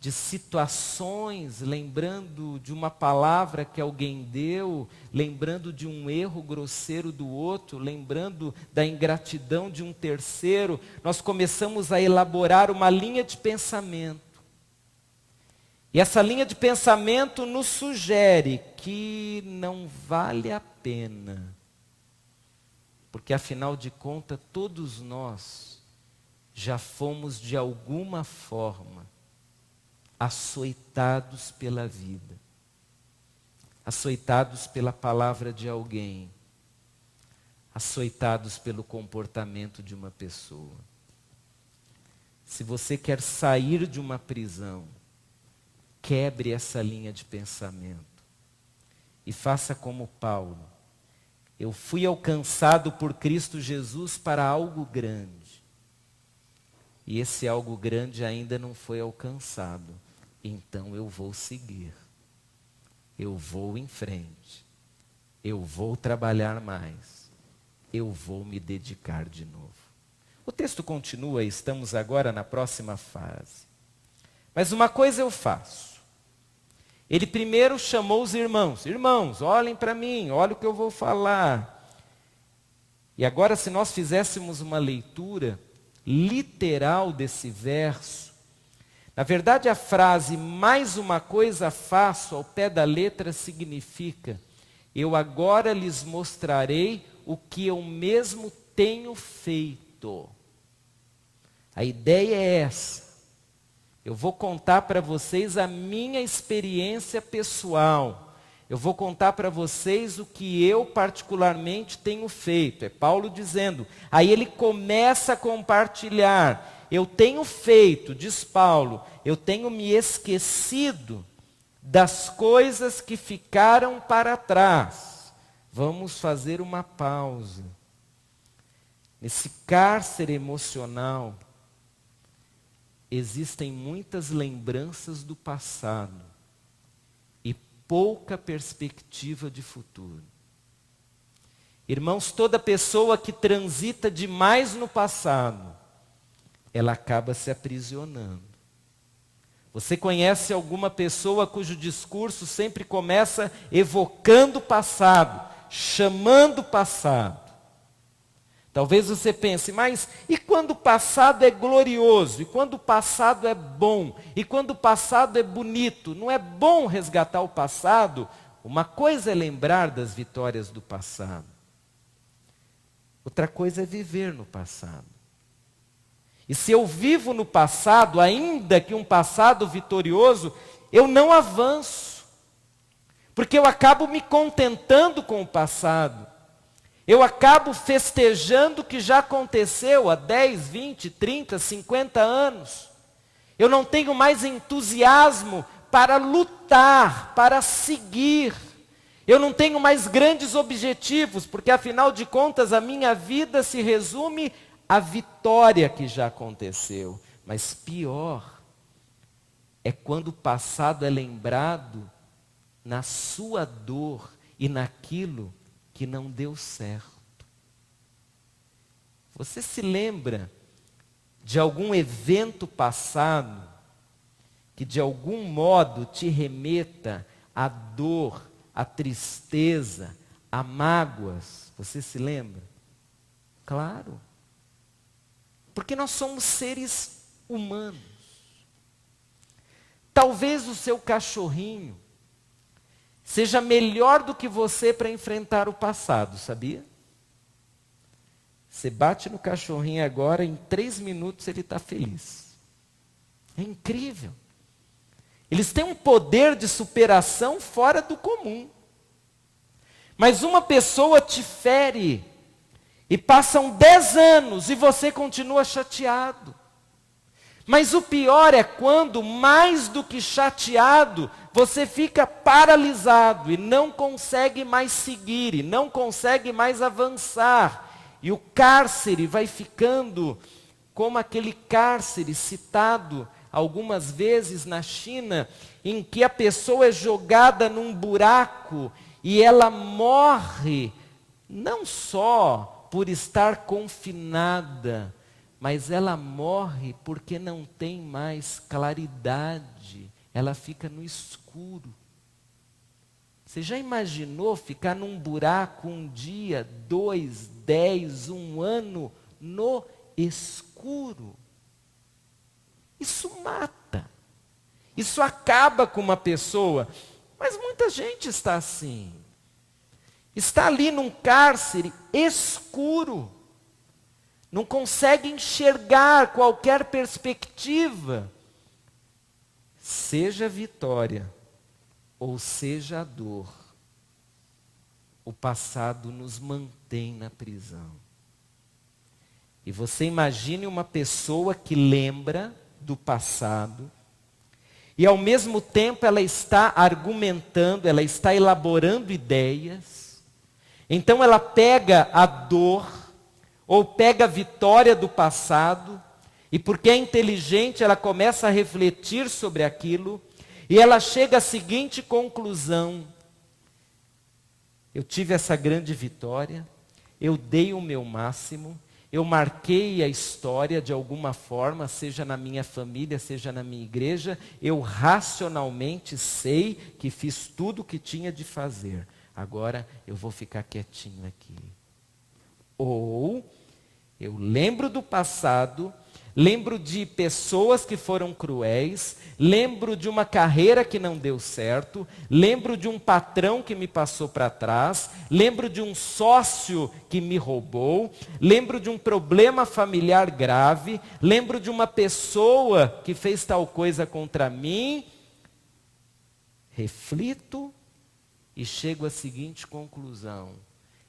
de situações, lembrando de uma palavra que alguém deu, lembrando de um erro grosseiro do outro, lembrando da ingratidão de um terceiro, nós começamos a elaborar uma linha de pensamento. E essa linha de pensamento nos sugere que não vale a pena, porque afinal de contas todos nós já fomos de alguma forma açoitados pela vida, açoitados pela palavra de alguém, açoitados pelo comportamento de uma pessoa. Se você quer sair de uma prisão, quebre essa linha de pensamento e faça como Paulo. Eu fui alcançado por Cristo Jesus para algo grande, e esse algo grande ainda não foi alcançado. Então eu vou seguir, eu vou em frente, eu vou trabalhar mais, eu vou me dedicar de novo. O texto continua e estamos agora na próxima fase. Mas uma coisa eu faço. Ele primeiro chamou os irmãos. Irmãos, olhem para mim, olha o que eu vou falar. E agora, se nós fizéssemos uma leitura literal desse verso, na verdade, a frase mais uma coisa faço ao pé da letra significa: eu agora lhes mostrarei o que eu mesmo tenho feito. A ideia é essa. Eu vou contar para vocês a minha experiência pessoal. Eu vou contar para vocês o que eu particularmente tenho feito. É Paulo dizendo. Aí ele começa a compartilhar. Eu tenho feito, diz Paulo, eu tenho me esquecido das coisas que ficaram para trás. Vamos fazer uma pausa. Nesse cárcere emocional, existem muitas lembranças do passado. E pouca perspectiva de futuro. Irmãos, toda pessoa que transita demais no passado, ela acaba se aprisionando. Você conhece alguma pessoa cujo discurso sempre começa evocando o passado, chamando o passado? Talvez você pense, mas e quando o passado é glorioso? E quando o passado é bom? E quando o passado é bonito? Não é bom resgatar o passado? Uma coisa é lembrar das vitórias do passado. Outra coisa é viver no passado. E se eu vivo no passado, ainda que um passado vitorioso, eu não avanço. Porque eu acabo me contentando com o passado. Eu acabo festejando o que já aconteceu há 10, 20, 30, 50 anos. Eu não tenho mais entusiasmo para lutar, para seguir. Eu não tenho mais grandes objetivos, porque afinal de contas a minha vida se resume à vitória que já aconteceu. Mas pior é quando o passado é lembrado na sua dor e naquilo que não deu certo. Você se lembra de algum evento passado que de algum modo te remeta à dor, à tristeza, a mágoas? Você se lembra? Claro. Porque nós somos seres humanos. Talvez o seu cachorrinho seja melhor do que você para enfrentar o passado, sabia? Você bate no cachorrinho agora, em 3 minutos ele está feliz. É incrível. Eles têm um poder de superação fora do comum. Mas uma pessoa te fere e passam 10 anos e você continua chateado. Mas o pior é quando, mais do que chateado, você fica paralisado e não consegue mais seguir, e não consegue mais avançar. E o cárcere vai ficando como aquele cárcere citado algumas vezes na China, em que a pessoa é jogada num buraco e ela morre, não só por estar confinada, mas ela morre porque não tem mais claridade, ela fica no escuro. Você já imaginou ficar num buraco um dia, 2, 10, 1 ano no escuro? Isso mata. Isso acaba com uma pessoa. Mas muita gente está assim. Está ali num cárcere escuro. Não consegue enxergar qualquer perspectiva. Seja a vitória ou seja a dor, o passado nos mantém na prisão. E você imagine uma pessoa que lembra do passado e ao mesmo tempo ela está argumentando, ela está elaborando ideias. Então ela pega a dor ou pega a vitória do passado e porque é inteligente ela começa a refletir sobre aquilo e ela chega à seguinte conclusão: eu tive essa grande vitória, eu dei o meu máximo, eu marquei a história de alguma forma, seja na minha família, seja na minha igreja, eu racionalmente sei que fiz tudo o que tinha de fazer. Agora eu vou ficar quietinho aqui. Ou eu lembro do passado, lembro de pessoas que foram cruéis, lembro de uma carreira que não deu certo, lembro de um patrão que me passou para trás, lembro de um sócio que me roubou, lembro de um problema familiar grave, lembro de uma pessoa que fez tal coisa contra mim. Reflito e chego à seguinte conclusão: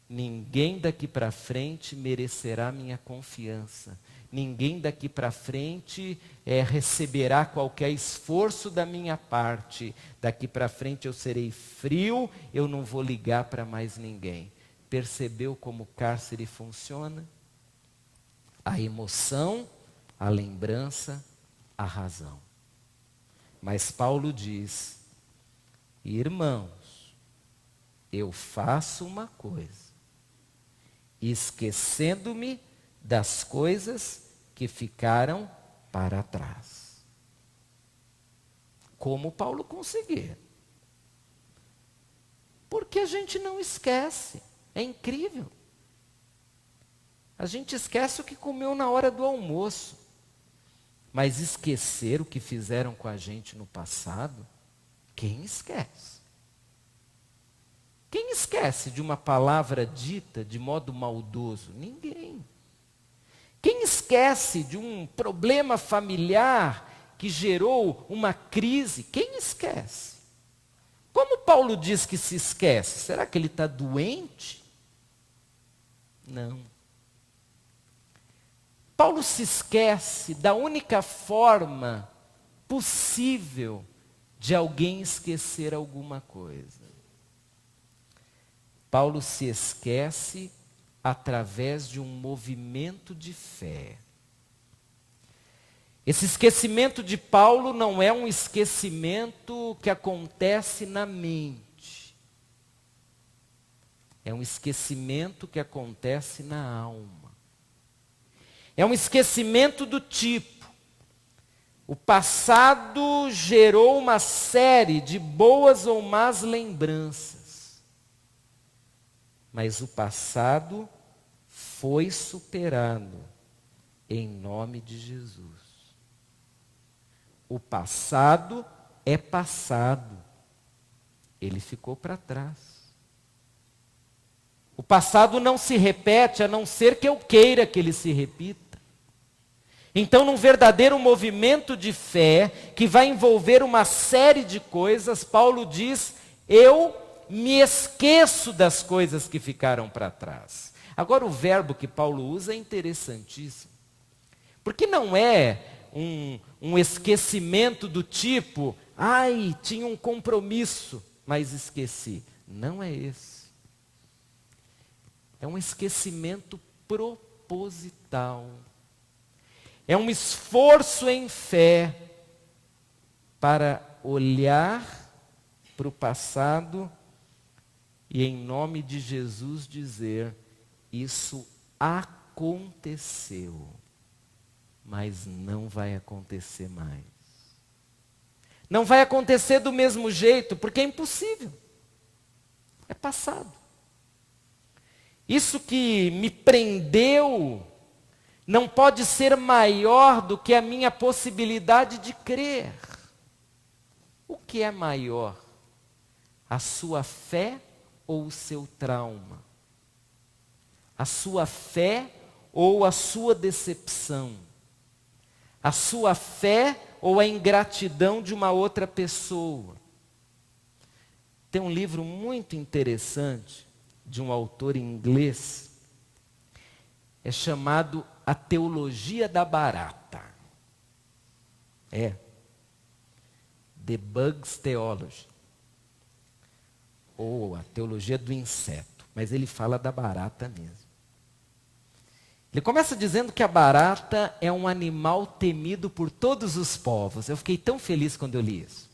ninguém daqui para frente merecerá minha confiança. Ninguém daqui para frente receberá qualquer esforço da minha parte. Daqui para frente eu serei frio, eu não vou ligar para mais ninguém. Percebeu como o cárcere funciona? A emoção, a lembrança, a razão. Mas Paulo diz: Irmãos, eu faço uma coisa, esquecendo-me das coisas que ficaram para trás. Como Paulo conseguia? Porque a gente não esquece. É incrível. A gente esquece o que comeu na hora do almoço. Mas esquecer o que fizeram com a gente no passado, quem esquece? Quem esquece de uma palavra dita de modo maldoso? Ninguém. Quem esquece de um problema familiar que gerou uma crise? Quem esquece? Como Paulo diz que se esquece? Será que ele está doente? Não. Paulo se esquece da única forma possível de alguém esquecer alguma coisa. Paulo se esquece através de um movimento de fé. Esse esquecimento de Paulo não é um esquecimento que acontece na mente. É um esquecimento que acontece na alma. É um esquecimento do tipo: o passado gerou uma série de boas ou más lembranças, mas o passado foi superado em nome de Jesus. O passado é passado, ele ficou para trás. O passado não se repete, a não ser que eu queira que ele se repita. Então, num verdadeiro movimento de fé, que vai envolver uma série de coisas, Paulo diz: eu me esqueço das coisas que ficaram para trás. Agora, o verbo que Paulo usa é interessantíssimo. Porque não é um esquecimento do tipo: ai, tinha um compromisso, mas esqueci. Não é esse. É um esquecimento proposital. É um esforço em fé para olhar para o passado e, em nome de Jesus, dizer: isso aconteceu, mas não vai acontecer mais. Não vai acontecer do mesmo jeito, porque é impossível. É passado. Isso que me prendeu não pode ser maior do que a minha possibilidade de crer. O que é maior? A sua fé ou o seu trauma? A sua fé ou a sua decepção? A sua fé ou a ingratidão de uma outra pessoa? Tem um livro muito interessante de um autor inglês, é chamado A Teologia da Barata. The Bugs Theology. Ou a Teologia do Inseto. Mas ele fala da barata mesmo. Ele começa dizendo que a barata é um animal temido por todos os povos. Eu fiquei tão feliz quando eu li isso.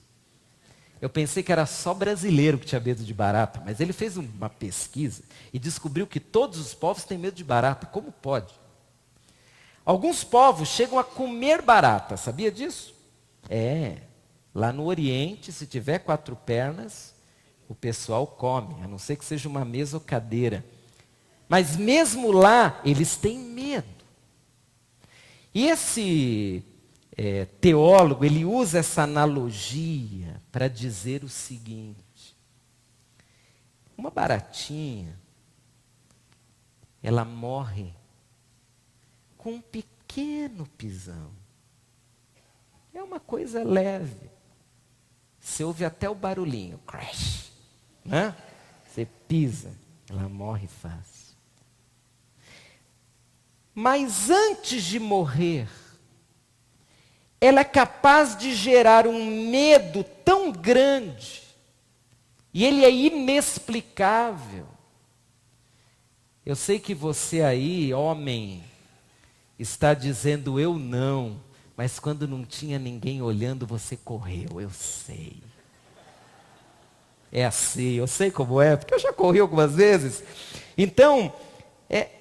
Eu pensei que era só brasileiro que tinha medo de barata, mas ele fez uma pesquisa e descobriu que todos os povos têm medo de barata. Como pode? Alguns povos chegam a comer barata, sabia disso? Lá no Oriente, se tiver 4 pernas, o pessoal come, a não ser que seja uma mesa ou cadeira. Mas mesmo lá, eles têm medo. E esse teólogo, ele usa essa analogia para dizer o seguinte: uma baratinha, ela morre com um pequeno pisão. É uma coisa leve. Você ouve até o barulhinho, crash, né? Você pisa, ela morre fácil. Mas antes de morrer, ela é capaz de gerar um medo tão grande, e ele é inexplicável. Eu sei que você aí, homem, está dizendo eu não, mas quando não tinha ninguém olhando, você correu, eu sei. É assim, eu sei como é, porque eu já corri algumas vezes. Então,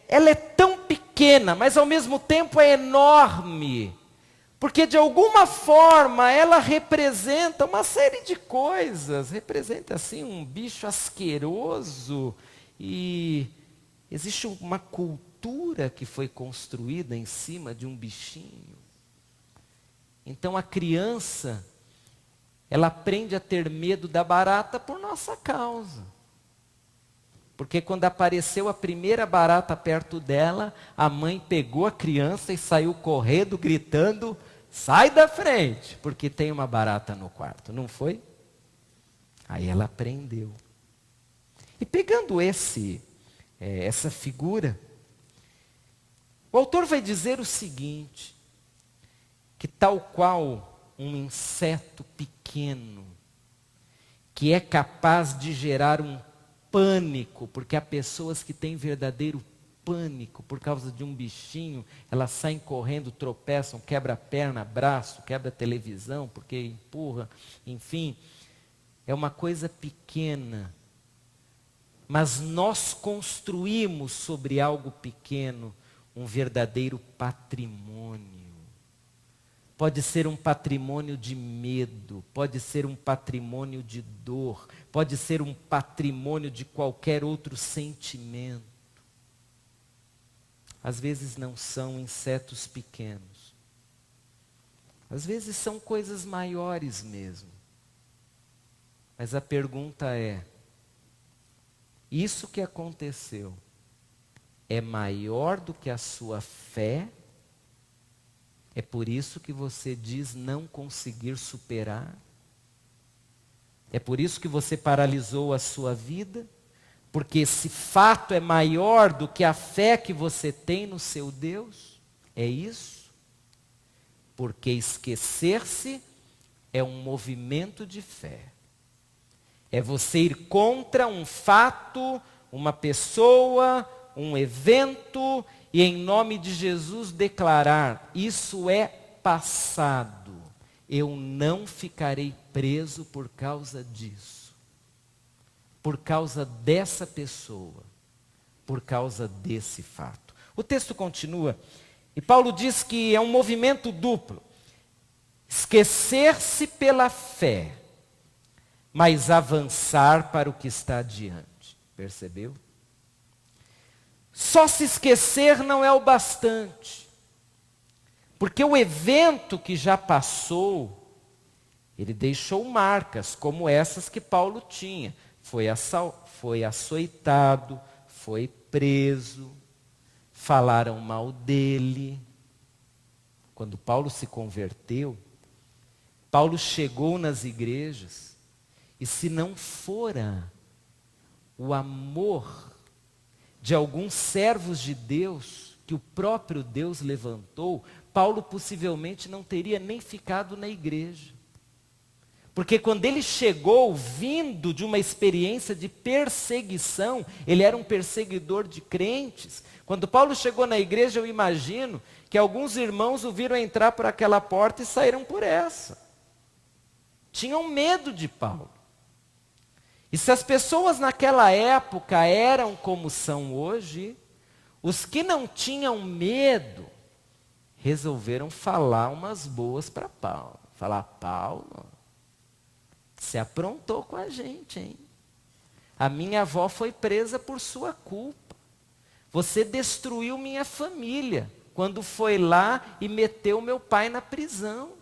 ela é tão pequena, mas ao mesmo tempo é enorme. Porque de alguma forma ela representa uma série de coisas. Representa assim um bicho asqueroso. E existe uma cultura que foi construída em cima de um bichinho. Então a criança, ela aprende a ter medo da barata por nossa causa. Porque quando apareceu a primeira barata perto dela, a mãe pegou a criança e saiu correndo, gritando: sai da frente, porque tem uma barata no quarto, não foi? Aí ela aprendeu. E pegando essa figura, o autor vai dizer o seguinte, que tal qual um inseto pequeno, que é capaz de gerar um pânico, porque há pessoas que têm verdadeiro pânico por causa de um bichinho, elas saem correndo, tropeçam, quebra a perna, braço, quebra a televisão, porque empurra, enfim, é uma coisa pequena, mas nós construímos sobre algo pequeno um verdadeiro patrimônio. Pode ser um patrimônio de medo, pode ser um patrimônio de dor, pode ser um patrimônio de qualquer outro sentimento. Às vezes não são insetos pequenos. Às vezes são coisas maiores mesmo. Mas a pergunta é, isso que aconteceu é maior do que a sua fé? É por isso que você diz não conseguir superar? É por isso que você paralisou a sua vida? Porque esse fato é maior do que a fé que você tem no seu Deus? É isso? Porque esquecer-se é um movimento de fé. É você ir contra um fato, uma pessoa, um evento, e em nome de Jesus declarar: isso é passado. Eu não ficarei preso por causa disso. Por causa dessa pessoa. Por causa desse fato. O texto continua. E Paulo diz que é um movimento duplo. Esquecer-se pela fé, mas avançar para o que está adiante. Percebeu? Só se esquecer não é o bastante. Porque o evento que já passou, ele deixou marcas como essas que Paulo tinha. Foi açoitado, foi preso, falaram mal dele. Quando Paulo se converteu, Paulo chegou nas igrejas, e se não fora o amor de alguns servos de Deus, que o próprio Deus levantou, Paulo possivelmente não teria nem ficado na igreja. Porque quando ele chegou vindo de uma experiência de perseguição, ele era um perseguidor de crentes. Quando Paulo chegou na igreja, eu imagino que alguns irmãos o viram entrar por aquela porta e saíram por essa. Tinham medo de Paulo. E se as pessoas naquela época eram como são hoje, os que não tinham medo resolveram falar umas boas para Paulo. Falar: Paulo, você aprontou com a gente, hein? A minha avó foi presa por sua culpa. Você destruiu minha família quando foi lá e meteu meu pai na prisão.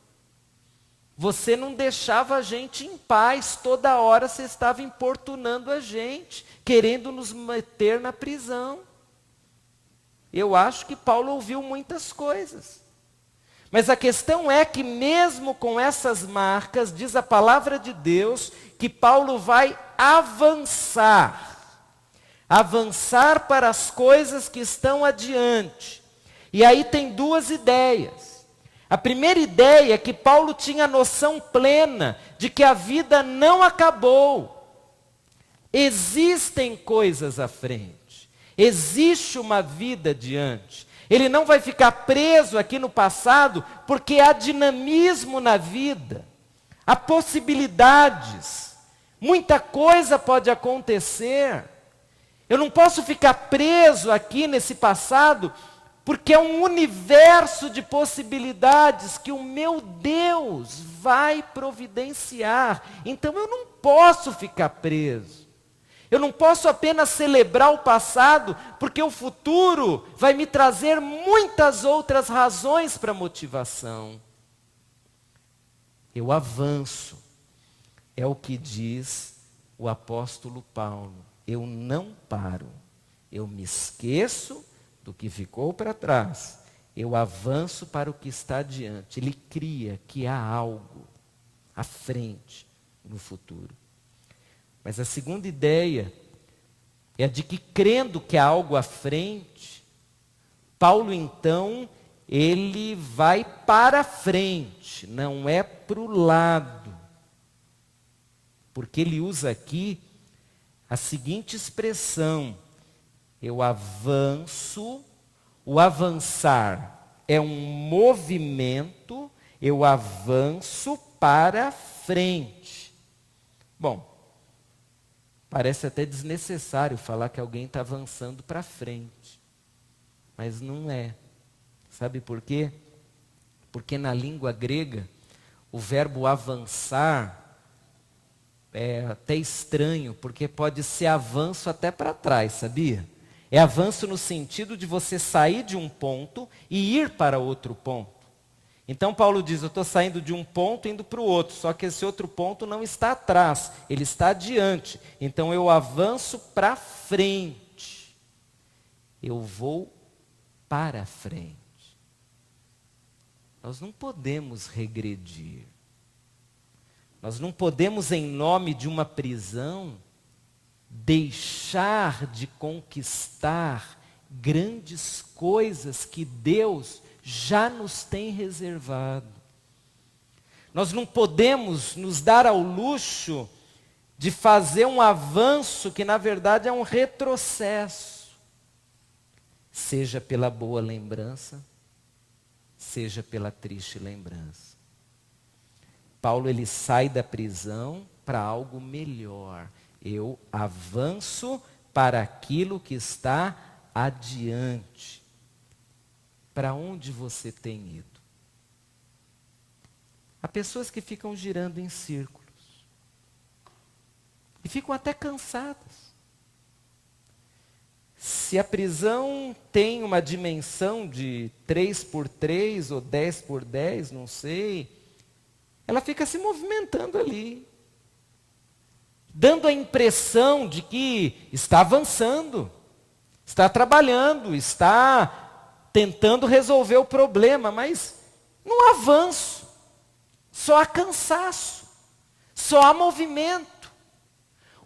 Você não deixava a gente em paz, toda hora você estava importunando a gente, querendo nos meter na prisão. Eu acho que Paulo ouviu muitas coisas. Mas a questão é que mesmo com essas marcas, diz a palavra de Deus, que Paulo vai avançar. Avançar para as coisas que estão adiante. E aí tem duas ideias. A primeira ideia é que Paulo tinha noção plena de que a vida não acabou. Existem coisas à frente. Existe uma vida adiante. Ele não vai ficar preso aqui no passado, porque há dinamismo na vida. Há possibilidades. Muita coisa pode acontecer. Eu não posso ficar preso aqui nesse passado, porque é um universo de possibilidades que o meu Deus vai providenciar. Então eu não posso ficar preso. Eu não posso apenas celebrar o passado, porque o futuro vai me trazer muitas outras razões para motivação. Eu avanço. É o que diz o apóstolo Paulo. Eu não paro. Eu me esqueço do que ficou para trás. Eu avanço para o que está adiante. Ele cria que há algo à frente no futuro. Mas a segunda ideia é a de que, crendo que há algo à frente, Paulo então, ele vai para frente, não é para o lado. Porque ele usa aqui a seguinte expressão: eu avanço. O avançar é um movimento, eu avanço para frente. Bom, parece até desnecessário falar que alguém está avançando para frente. Mas não é. Sabe por quê? Porque na língua grega, o verbo avançar é até estranho, porque pode ser avanço até para trás, sabia? É avanço no sentido de você sair de um ponto e ir para outro ponto. Então Paulo diz, eu estou saindo de um ponto e indo para o outro, só que esse outro ponto não está atrás, ele está adiante. Então eu avanço para frente. Eu vou para frente. Nós não podemos regredir. Nós não podemos, em nome de uma prisão, deixar de conquistar grandes coisas que Deus já nos tem reservado. Nós não podemos nos dar ao luxo de fazer um avanço que na verdade é um retrocesso. Seja pela boa lembrança, seja pela triste lembrança. Paulo, ele sai da prisão para algo melhor. Eu avanço para aquilo que está adiante. Para onde você tem ido? Há pessoas que ficam girando em círculos. E ficam até cansadas. Se a prisão tem uma dimensão de 3x3 ou 10x10, não sei, ela fica se movimentando ali, dando a impressão de que está avançando, está trabalhando, está tentando resolver o problema, mas não há avanço, só há cansaço, só há movimento.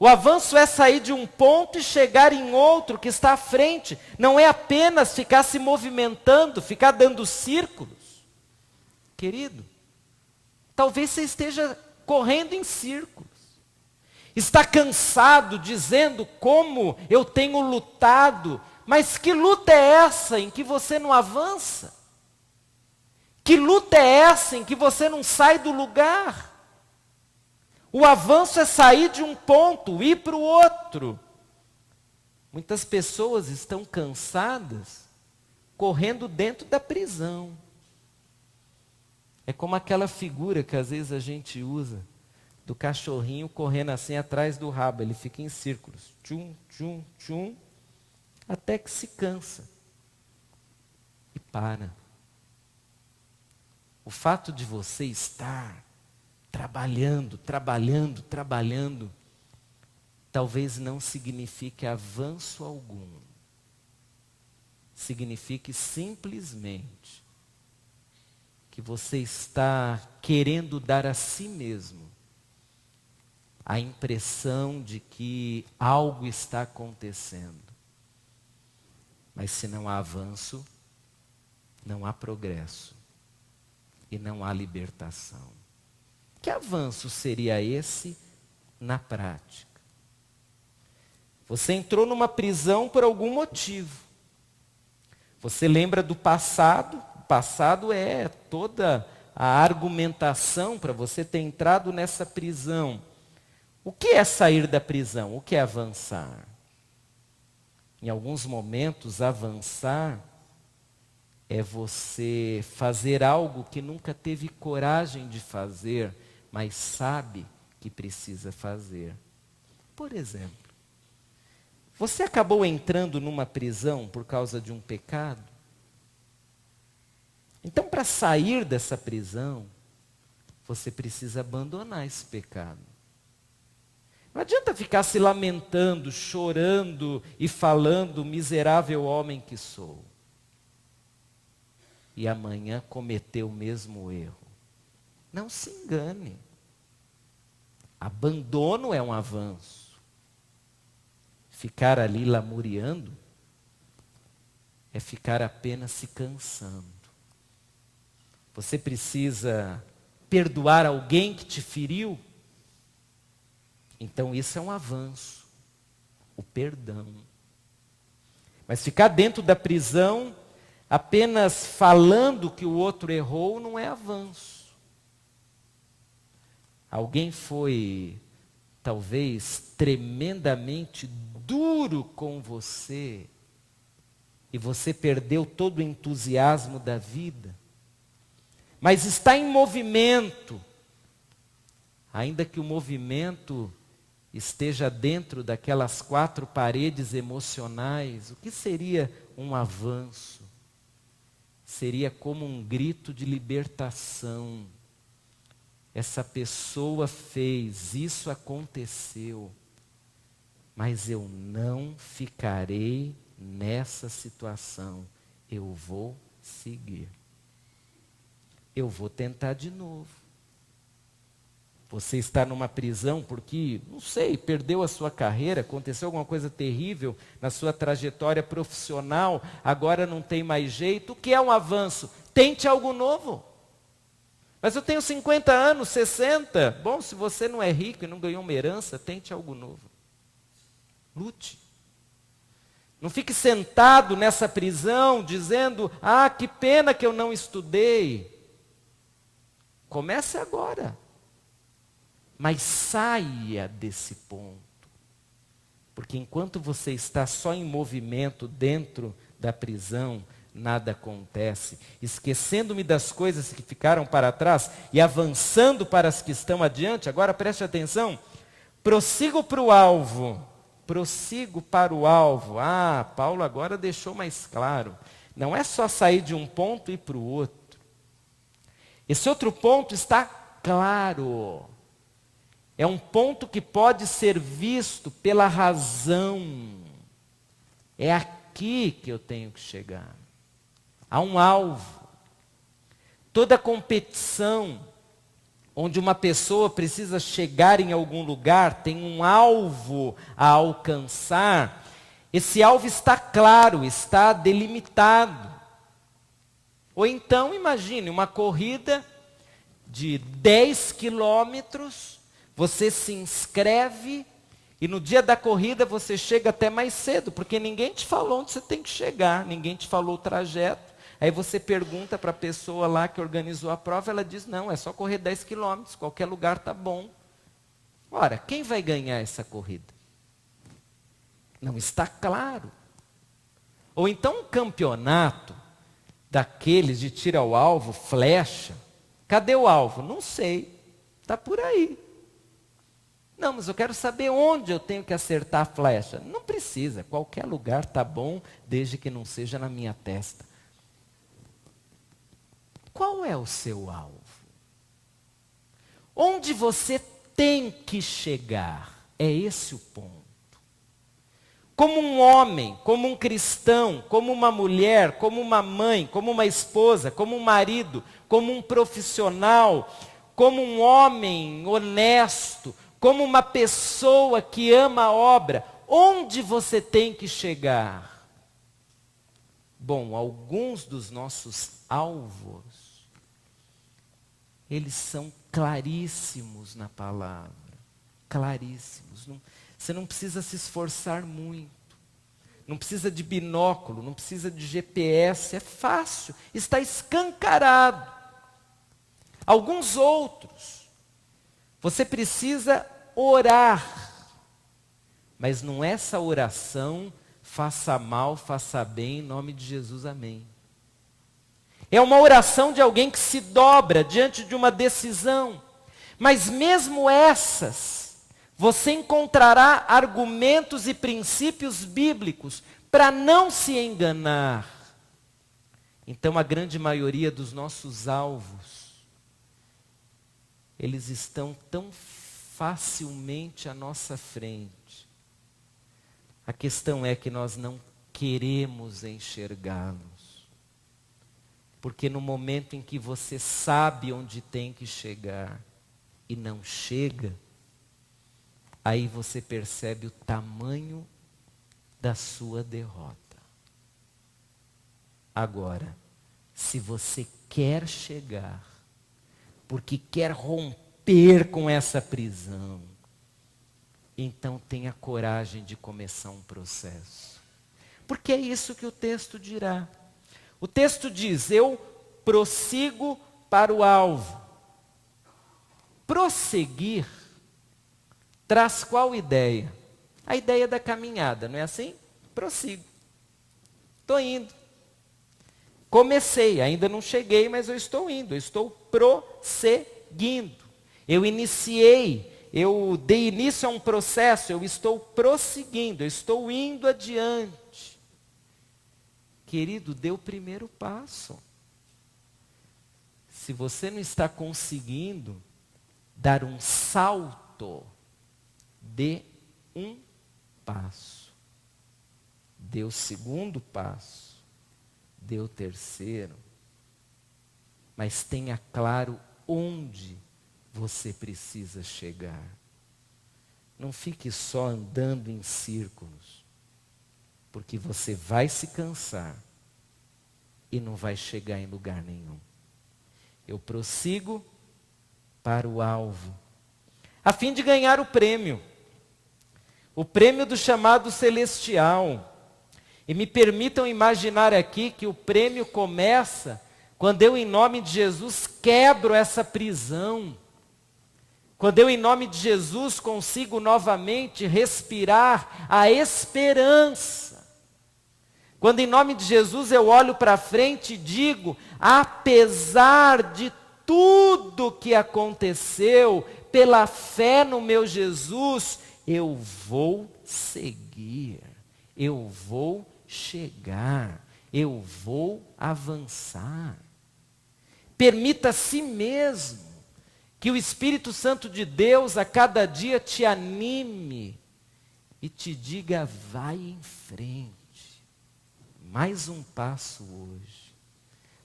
O avanço é sair de um ponto e chegar em outro que está à frente. Não é apenas ficar se movimentando, ficar dando círculos. Querido, talvez você esteja correndo em círculos. Está cansado dizendo como eu tenho lutado. Mas que luta é essa em que você não avança? Que luta é essa em que você não sai do lugar? O avanço é sair de um ponto, ir para o outro. Muitas pessoas estão cansadas, correndo dentro da prisão. É como aquela figura que às vezes a gente usa, do cachorrinho correndo assim atrás do rabo. Ele fica em círculos, tchum, tchum, tchum, até que se cansa e para. O fato de você estar trabalhando, talvez não signifique avanço algum. Signifique simplesmente que você está querendo dar a si mesmo a impressão de que algo está acontecendo. Mas se não há avanço, não há progresso e não há libertação. Que avanço seria esse na prática? Você entrou numa prisão por algum motivo. Você lembra do passado? O passado é toda a argumentação para você ter entrado nessa prisão. O que é sair da prisão? O que é avançar? Em alguns momentos, avançar é você fazer algo que nunca teve coragem de fazer, mas sabe que precisa fazer. Por exemplo, você acabou entrando numa prisão por causa de um pecado? Então, para sair dessa prisão, você precisa abandonar esse pecado. Não adianta ficar se lamentando, chorando e falando, miserável homem que sou. E amanhã cometer o mesmo erro. Não se engane. Abandono é um avanço. Ficar ali lamuriando é ficar apenas se cansando. Você precisa perdoar alguém que te feriu? Então isso é um avanço, o perdão. Mas ficar dentro da prisão, apenas falando que o outro errou, não é avanço. Alguém foi, talvez, tremendamente duro com você, e você perdeu todo o entusiasmo da vida, mas está em movimento, ainda que o movimento esteja dentro daquelas 4 paredes emocionais, o que seria um avanço? Seria como um grito de libertação. Essa pessoa fez, isso aconteceu, mas eu não ficarei nessa situação, eu vou seguir. Eu vou tentar de novo. Você está numa prisão porque, não sei, perdeu a sua carreira, aconteceu alguma coisa terrível na sua trajetória profissional, agora não tem mais jeito. O que é um avanço? Tente algo novo. Mas eu tenho 50 anos, 60. Bom, se você não é rico e não ganhou uma herança, tente algo novo. Lute. Não fique sentado nessa prisão dizendo, que pena que eu não estudei. Comece agora. Mas saia desse ponto. Porque enquanto você está só em movimento dentro da prisão, nada acontece. Esquecendo-me das coisas que ficaram para trás e avançando para as que estão adiante. Agora preste atenção. Prossigo para o alvo. Prossigo para o alvo. Paulo agora deixou mais claro. Não é só sair de um ponto e ir para o outro. Esse outro ponto está claro. É um ponto que pode ser visto pela razão. É aqui que eu tenho que chegar. Há um alvo. Toda competição onde uma pessoa precisa chegar em algum lugar, tem um alvo a alcançar. Esse alvo está claro, está delimitado. Ou então, imagine uma corrida de 10 quilômetros, você se inscreve e no dia da corrida você chega até mais cedo, porque ninguém te falou onde você tem que chegar, ninguém te falou o trajeto. Aí você pergunta para a pessoa lá que organizou a prova, ela diz, não, é só correr 10 quilômetros, qualquer lugar está bom. Ora, quem vai ganhar essa corrida? Não está claro. Ou então um campeonato daqueles de tiro ao alvo, flecha. Cadê o alvo? Não sei, está por aí. Não, mas eu quero saber onde eu tenho que acertar a flecha. Não precisa, qualquer lugar está bom, desde que não seja na minha testa. Qual é o seu alvo? Onde você tem que chegar? É esse o ponto. Como um homem, como um cristão, como uma mulher, como uma mãe, como uma esposa, como um marido, como um profissional, como um homem honesto, como uma pessoa que ama a obra, onde você tem que chegar? Bom, alguns dos nossos alvos, eles são claríssimos na palavra. Claríssimos. Você não precisa se esforçar muito. Não precisa de binóculo, não precisa de GPS. É fácil, está escancarado. Alguns outros, você precisa orar. Mas não é essa oração, faça mal, faça bem, em nome de Jesus, amém. É uma oração de alguém que se dobra diante de uma decisão. Mas mesmo essas, você encontrará argumentos e princípios bíblicos para não se enganar. Então a grande maioria dos nossos alvos, eles estão tão facilmente à nossa frente. A questão é que nós não queremos enxergá-los. Porque no momento em que você sabe onde tem que chegar e não chega, aí você percebe o tamanho da sua derrota. Agora, se você quer chegar, porque quer romper com essa prisão, então tenha coragem de começar um processo. Porque é isso que o texto dirá. O texto diz, eu prossigo para o alvo. Prosseguir traz qual ideia? A ideia da caminhada, não é assim? Prossigo. Estou indo. Comecei, ainda não cheguei, mas eu estou indo. Eu estou prosseguindo. Eu iniciei, eu dei início a um processo, eu estou prosseguindo, eu estou indo adiante. Querido, dê o primeiro passo. Se você não está conseguindo dar um salto, dê um passo. Dê o segundo passo. Dê o terceiro. Mas tenha claro onde você precisa chegar. Não fique só andando em círculos. Porque você vai se cansar e não vai chegar em lugar nenhum. Eu prossigo para o alvo, a fim de ganhar o prêmio do chamado celestial. E me permitam imaginar aqui que o prêmio começa quando eu, em nome de Jesus, quebro essa prisão. Quando eu, em nome de Jesus, consigo novamente respirar a esperança. Quando, em nome de Jesus, eu olho para frente e digo, apesar de tudo que aconteceu, pela fé no meu Jesus, eu vou seguir, eu vou chegar, eu vou avançar. Permita a si mesmo que o Espírito Santo de Deus a cada dia te anime e te diga, vai em frente. Mais um passo hoje.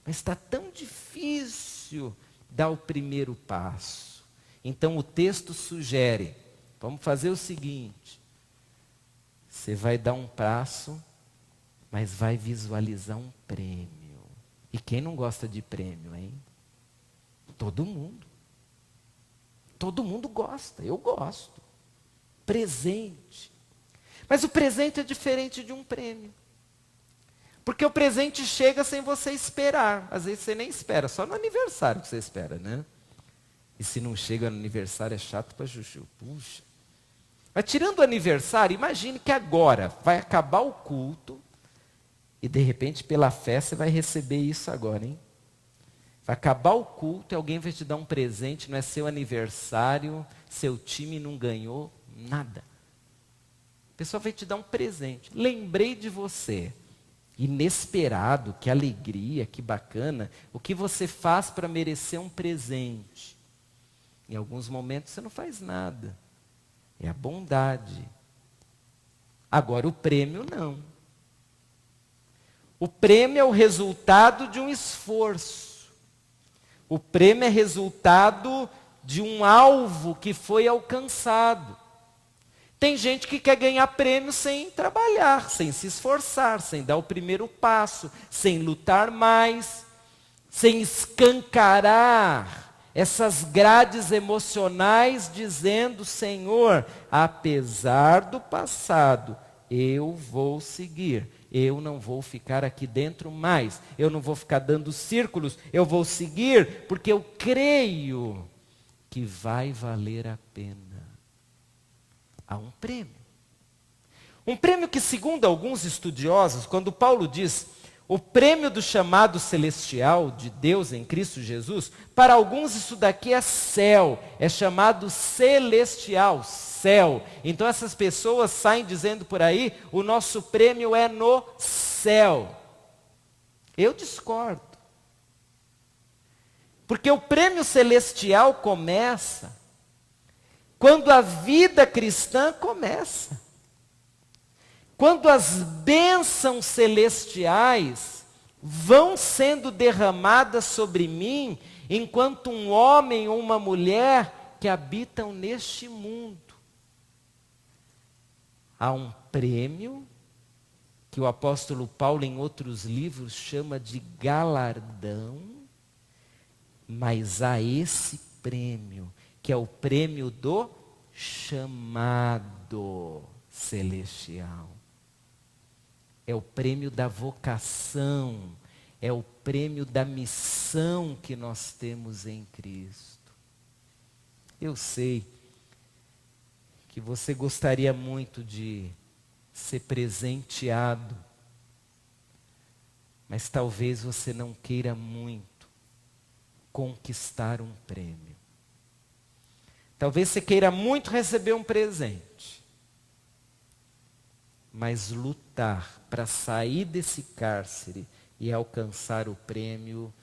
Mas está tão difícil dar o primeiro passo. Então o texto sugere, vamos fazer o seguinte. Você vai dar um passo, mas vai visualizar um prêmio. E quem não gosta de prêmio, hein? Todo mundo. Todo mundo gosta, eu gosto. Presente. Mas o presente é diferente de um prêmio. Porque o presente chega sem você esperar. Às vezes você nem espera, só no aniversário que você espera, né? E se não chega no aniversário é chato para chuchu. Puxa. Mas tirando o aniversário, imagine que agora vai acabar o culto e de repente pela fé você vai receber isso agora, hein? Vai acabar o culto e alguém vai te dar um presente, não é seu aniversário, seu time não ganhou nada. A pessoa vai te dar um presente. Lembrei de você. Inesperado, que alegria, que bacana. O que você faz para merecer um presente? Em alguns momentos você não faz nada. É a bondade. Agora o prêmio não. O prêmio é o resultado de um esforço. O prêmio é resultado de um alvo que foi alcançado. Tem gente que quer ganhar prêmio sem trabalhar, sem se esforçar, sem dar o primeiro passo, sem lutar mais, sem escancarar essas grades emocionais, dizendo, Senhor, apesar do passado, eu vou seguir. Eu não vou ficar aqui dentro mais. Eu não vou ficar dando círculos. Eu vou seguir porque eu creio que vai valer a pena. há um prêmio. Um prêmio que, segundo alguns estudiosos, quando Paulo diz o prêmio do chamado celestial de Deus em Cristo Jesus, para alguns isso daqui é céu, é chamado celestial, céu. Então essas pessoas saem dizendo por aí, o nosso prêmio é no céu. Eu discordo. Porque o prêmio celestial começa quando a vida cristã começa. Quando as bênçãos celestiais vão sendo derramadas sobre mim, enquanto um homem ou uma mulher que habitam neste mundo. Há um prêmio que o apóstolo Paulo em outros livros chama de galardão, mas há esse prêmio, que é o prêmio do chamado celestial. É o prêmio da vocação, é o prêmio da missão que nós temos em Cristo. Eu sei que você gostaria muito de ser presenteado, mas talvez você não queira muito conquistar um prêmio. Talvez você queira muito receber um presente, mas lutar para sair desse cárcere e alcançar o prêmio,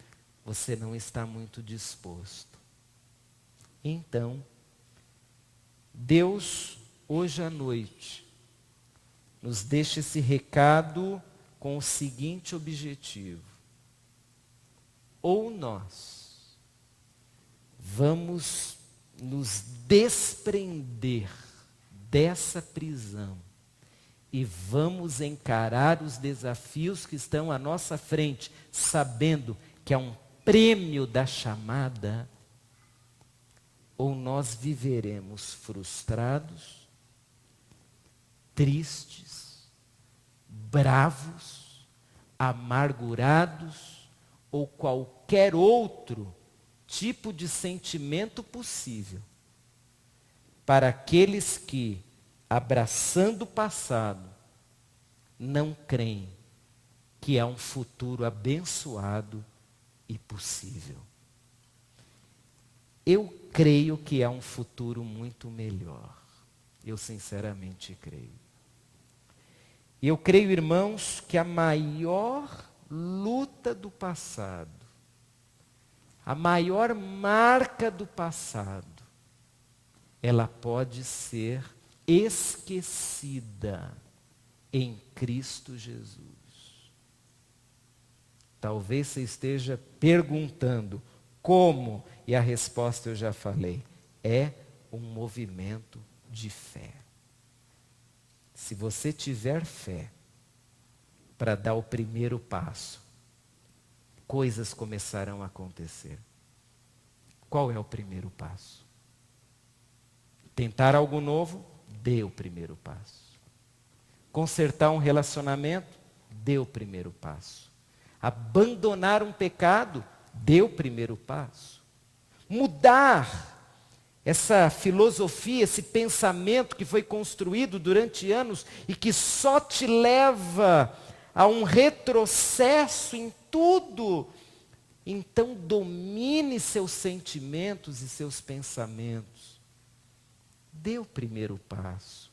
você não está muito disposto. Então, Deus, hoje à noite, nos deixa esse recado com o seguinte objetivo: ou nós vamos nos desprender dessa prisão e vamos encarar os desafios que estão à nossa frente, sabendo que há um prêmio da chamada, ou nós viveremos frustrados, tristes, bravos, amargurados, ou qualquer outro tipo de sentimento possível, para aqueles que, abraçando o passado, não creem que há um futuro abençoado e possível. Eu creio que há um futuro muito melhor. Eu sinceramente creio. E eu creio, irmãos, que a maior luta do passado, a maior marca do passado, ela pode ser esquecida em Cristo Jesus. Talvez você esteja perguntando como, e a resposta eu já falei, é um movimento de fé. Se você tiver fé para dar o primeiro passo, coisas começarão a acontecer. Qual é o primeiro passo? Tentar algo novo? Dê o primeiro passo. Consertar um relacionamento? Dê o primeiro passo. Abandonar um pecado? Dê o primeiro passo. Mudar essa filosofia, esse pensamento que foi construído durante anos e que só te leva a um retrocesso em tudo. Então domine seus sentimentos e seus pensamentos. Dê o primeiro passo.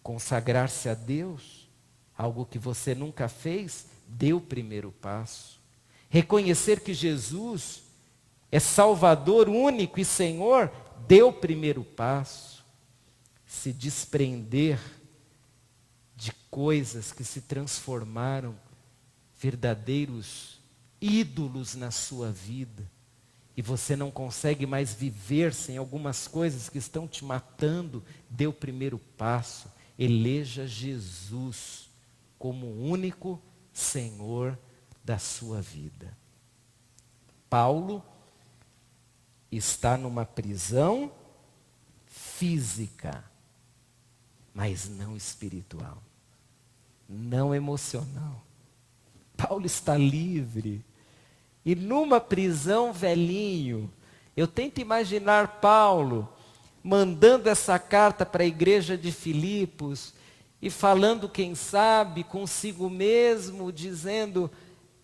Consagrar-se a Deus, algo que você nunca fez, dê o primeiro passo. Reconhecer que Jesus é Salvador único e Senhor, dê o primeiro passo. Se desprender de coisas que se transformaram verdadeiros ídolos na sua vida, e você não consegue mais viver sem algumas coisas que estão te matando, dê o primeiro passo. Eleja Jesus como o único Senhor da sua vida. Paulo está numa prisão física, mas não espiritual, não emocional. Paulo está livre. E numa prisão, velhinho, eu tento imaginar Paulo mandando essa carta para a igreja de Filipos e falando, quem sabe, consigo mesmo, dizendo: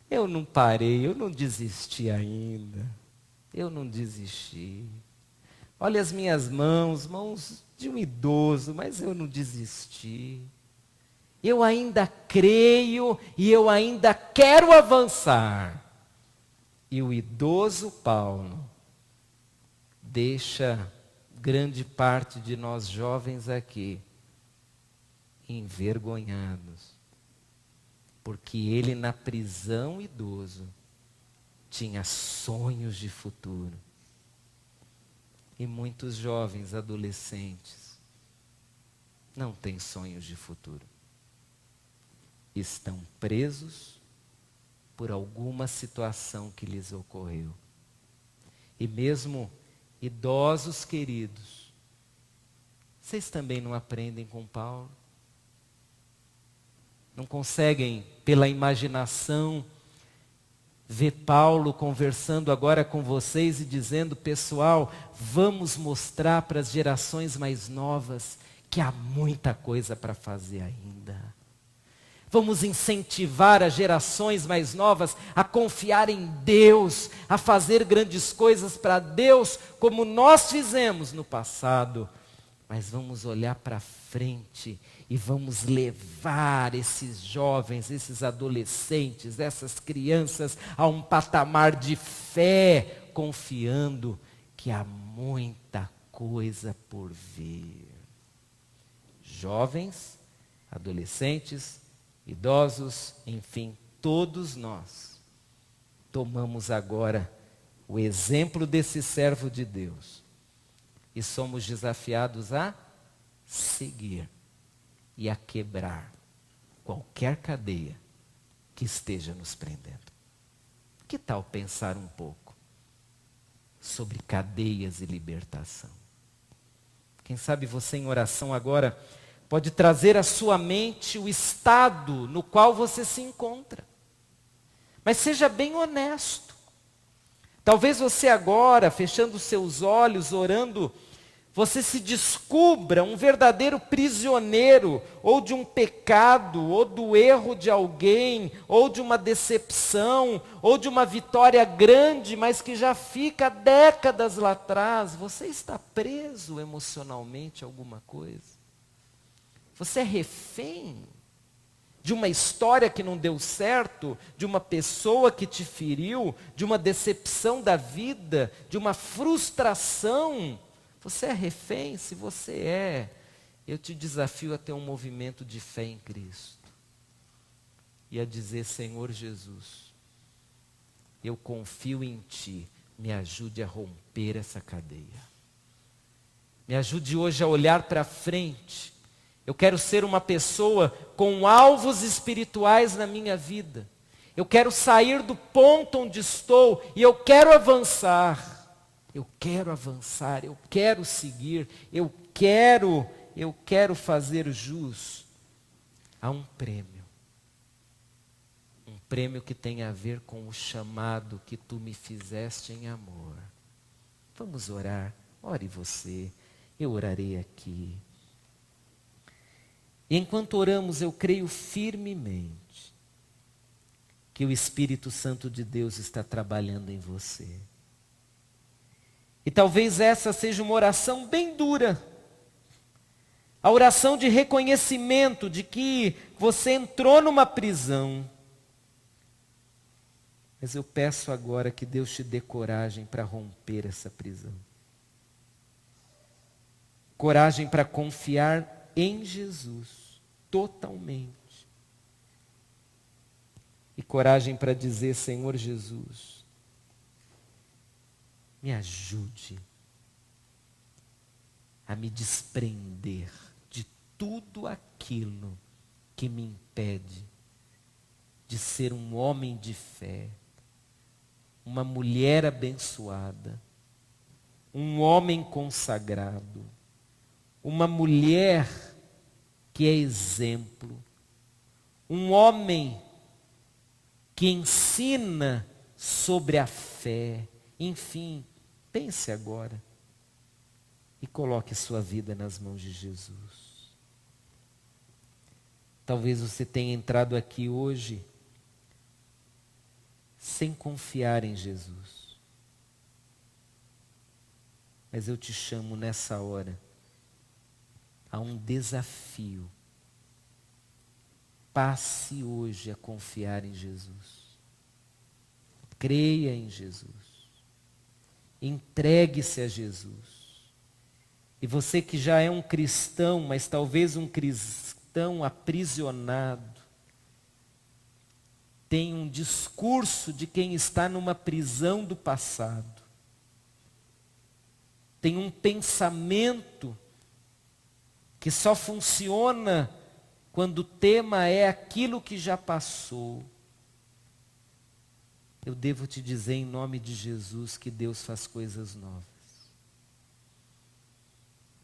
eu não parei, eu não desisti ainda. Eu não desisti. Olha as minhas mãos, mãos de um idoso, mas eu não desisti. Eu ainda creio e eu ainda quero avançar. E o idoso Paulo deixa grande parte de nós jovens aqui envergonhados, porque ele na prisão idoso tinha sonhos de futuro. E muitos jovens adolescentes não têm sonhos de futuro. Estão presos por alguma situação que lhes ocorreu. E mesmo idosos queridos, vocês também não aprendem com Paulo? Não conseguem, pela imaginação, ver Paulo conversando agora com vocês e dizendo: pessoal, vamos mostrar para as gerações mais novas que há muita coisa para fazer ainda. Vamos incentivar as gerações mais novas a confiar em Deus, a fazer grandes coisas para Deus, como nós fizemos no passado. Mas vamos olhar para frente e vamos levar esses jovens, esses adolescentes, essas crianças a um patamar de fé, confiando que há muita coisa por vir. Jovens, adolescentes, idosos, enfim, todos nós tomamos agora o exemplo desse servo de Deus e somos desafiados a seguir e a quebrar qualquer cadeia que esteja nos prendendo. Que tal pensar um pouco sobre cadeias e libertação? Quem sabe você em oração agora pode trazer à sua mente o estado no qual você se encontra. Mas seja bem honesto. Talvez você agora, fechando seus olhos, orando, você se descubra um verdadeiro prisioneiro, ou de um pecado, ou do erro de alguém, ou de uma decepção, ou de uma vitória grande, mas que já fica décadas lá atrás. Você está preso emocionalmente a alguma coisa? Você é refém de uma história que não deu certo, de uma pessoa que te feriu, de uma decepção da vida, de uma frustração? Você é refém? Se você é, eu te desafio a ter um movimento de fé em Cristo. E a dizer: Senhor Jesus, eu confio em Ti, me ajude a romper essa cadeia. Me ajude hoje a olhar para frente. Eu quero ser uma pessoa com alvos espirituais na minha vida. Eu quero sair do ponto onde estou e eu quero avançar. Eu quero avançar, eu quero seguir, eu quero fazer jus a um prêmio. Um prêmio que tem a ver com o chamado que tu me fizeste em amor. Vamos orar. Ore você, eu orarei aqui. E enquanto oramos, eu creio firmemente que o Espírito Santo de Deus está trabalhando em você. E talvez essa seja uma oração bem dura. A oração de reconhecimento de que você entrou numa prisão. Mas eu peço agora que Deus te dê coragem para romper essa prisão. Coragem para confiar em Jesus totalmente. E coragem para dizer: Senhor Jesus, me ajude a me desprender de tudo aquilo que me impede de ser um homem de fé, uma mulher abençoada, um homem consagrado, uma mulher que é exemplo, um homem que ensina sobre a fé. Enfim, pense agora. e coloque sua vida nas mãos de Jesus. Talvez você tenha entrado aqui hoje sem confiar em Jesus. Mas eu te chamo nessa hora a um desafio. Passe hoje a confiar em Jesus. Creia em Jesus. Entregue-se a Jesus. E você que já é um cristão, mas talvez um cristão aprisionado, tem um discurso de quem está numa prisão do passado. Tem um pensamento que só funciona quando o tema é aquilo que já passou. Eu devo te dizer em nome de Jesus que Deus faz coisas novas.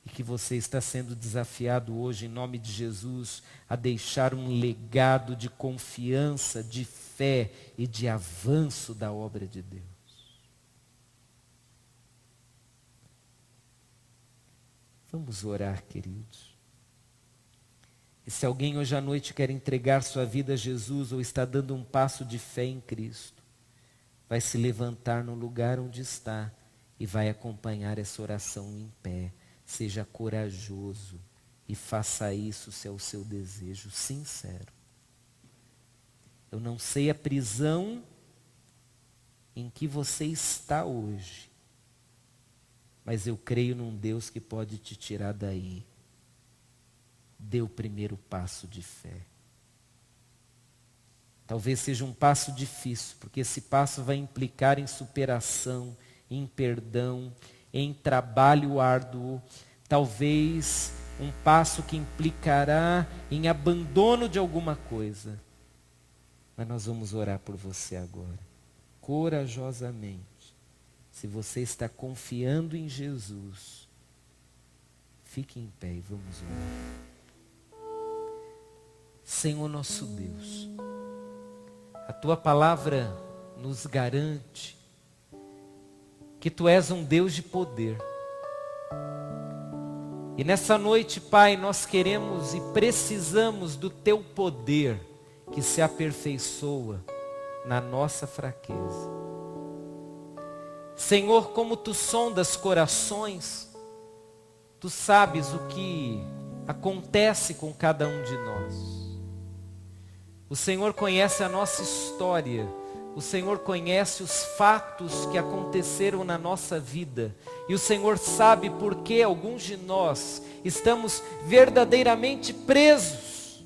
E que você está sendo desafiado hoje, em nome de Jesus, a deixar um legado de confiança, de fé e de avanço da obra de Deus. Vamos orar, queridos. E se alguém hoje à noite quer entregar sua vida a Jesus ou está dando um passo de fé em Cristo, vai se levantar no lugar onde está e vai acompanhar essa oração em pé. Seja corajoso e faça isso se é o seu desejo sincero. Eu não sei a prisão em que você está hoje, mas eu creio num Deus que pode te tirar daí. Dê o primeiro passo de fé. Talvez seja um passo difícil, porque esse passo vai implicar em superação, em perdão, em trabalho árduo, talvez um passo que implicará em abandono de alguma coisa. Mas nós vamos orar por você agora, corajosamente. Se você está confiando em Jesus, fique em pé e vamos orar. Senhor nosso Deus, a Tua palavra nos garante que Tu és um Deus de poder. E nessa noite, Pai, nós queremos e precisamos do Teu poder que se aperfeiçoa na nossa fraqueza. Senhor, como Tu sondas corações, Tu sabes o que acontece com cada um de nós. O Senhor conhece a nossa história. O Senhor conhece os fatos que aconteceram na nossa vida. E o Senhor sabe por que alguns de nós estamos verdadeiramente presos.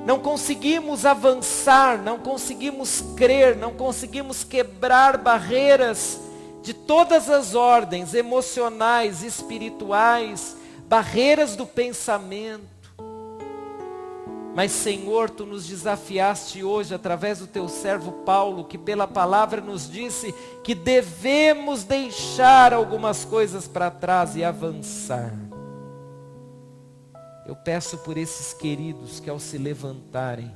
Não conseguimos avançar, não conseguimos crer, não conseguimos quebrar barreiras de todas as ordens, emocionais, espirituais, barreiras do pensamento. Mas, Senhor, Tu nos desafiaste hoje através do Teu servo Paulo, que pela palavra nos disse que devemos deixar algumas coisas para trás e avançar. Eu peço por esses queridos que ao se levantarem,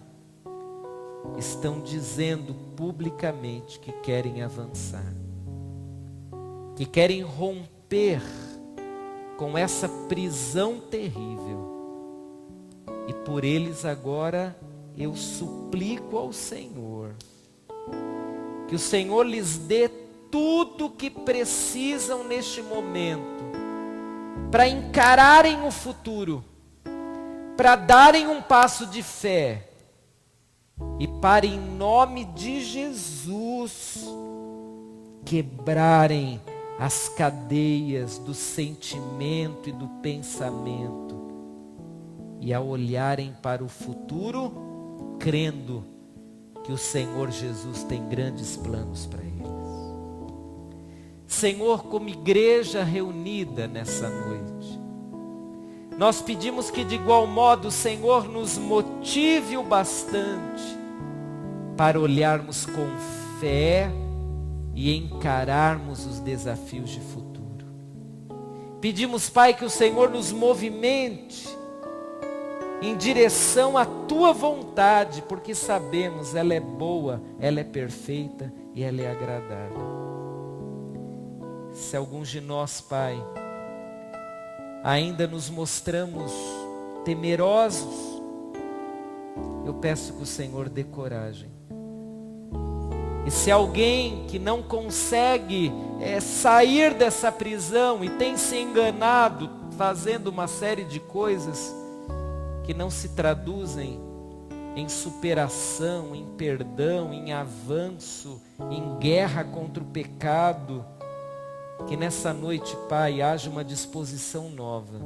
estão dizendo publicamente que querem avançar, que querem romper com essa prisão terrível. E por eles agora eu suplico ao Senhor, que o Senhor lhes dê tudo o que precisam neste momento, para encararem o futuro, para darem um passo de fé, e para em nome de Jesus, quebrarem as cadeias do sentimento e do pensamento, e ao olharem para o futuro, crendo que o Senhor Jesus tem grandes planos para eles. Senhor, como igreja reunida nessa noite, nós pedimos que de igual modo o Senhor nos motive o bastante para olharmos com fé e encararmos os desafios de futuro. Pedimos, Pai, que o Senhor nos movimente em direção à Tua vontade, porque sabemos, ela é boa, ela é perfeita e ela é agradável. Se alguns de nós, Pai, ainda nos mostramos temerosos, eu peço que o Senhor dê coragem. E se alguém que não consegue sair dessa prisão e tem se enganado, fazendo uma série de coisas que não se traduzem em superação, em perdão, em avanço, em guerra contra o pecado, que nessa noite, Pai, haja uma disposição nova,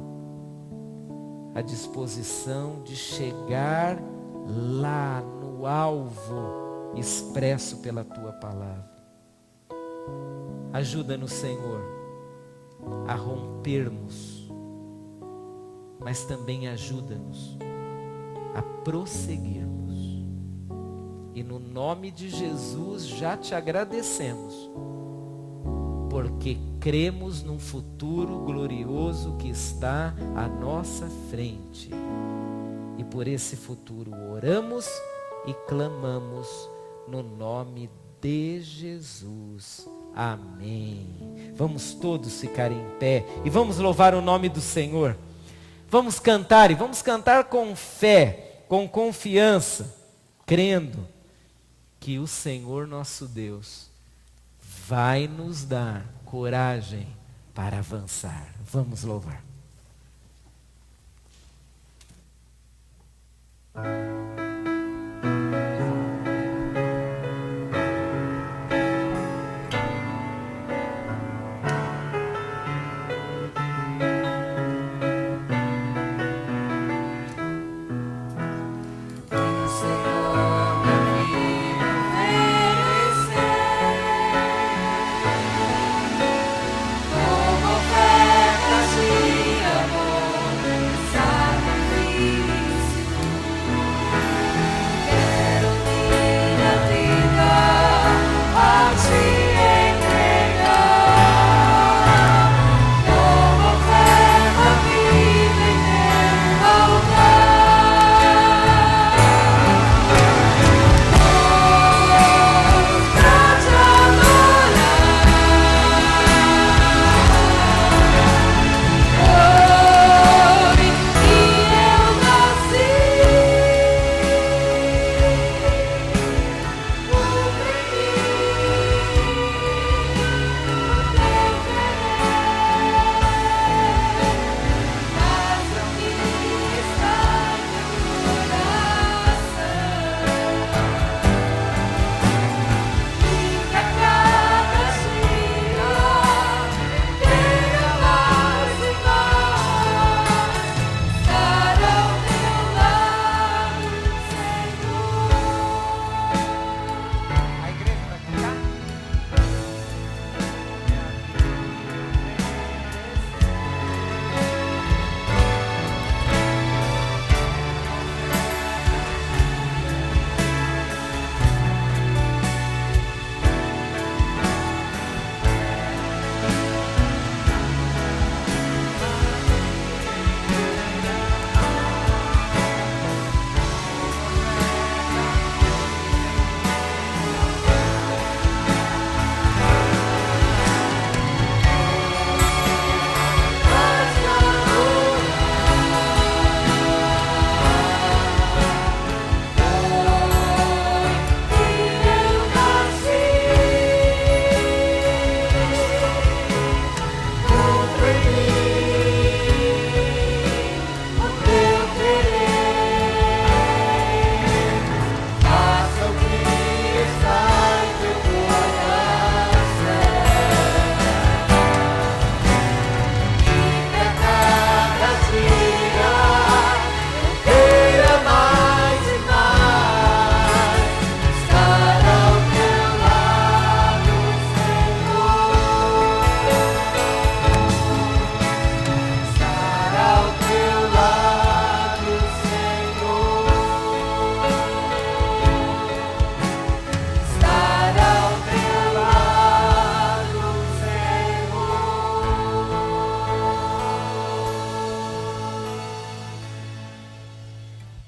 a disposição de chegar lá no alvo expresso pela Tua palavra. Ajuda-nos, Senhor, a rompermos, mas também ajuda-nos a prosseguirmos. E no nome de Jesus já te agradecemos, porque cremos num futuro glorioso que está à nossa frente. E por esse futuro oramos e clamamos no nome de Jesus. Amém. Vamos todos ficar em pé e vamos louvar o nome do Senhor. Vamos cantar, e vamos cantar com fé, com confiança, crendo que o Senhor nosso Deus vai nos dar coragem para avançar. Vamos louvar.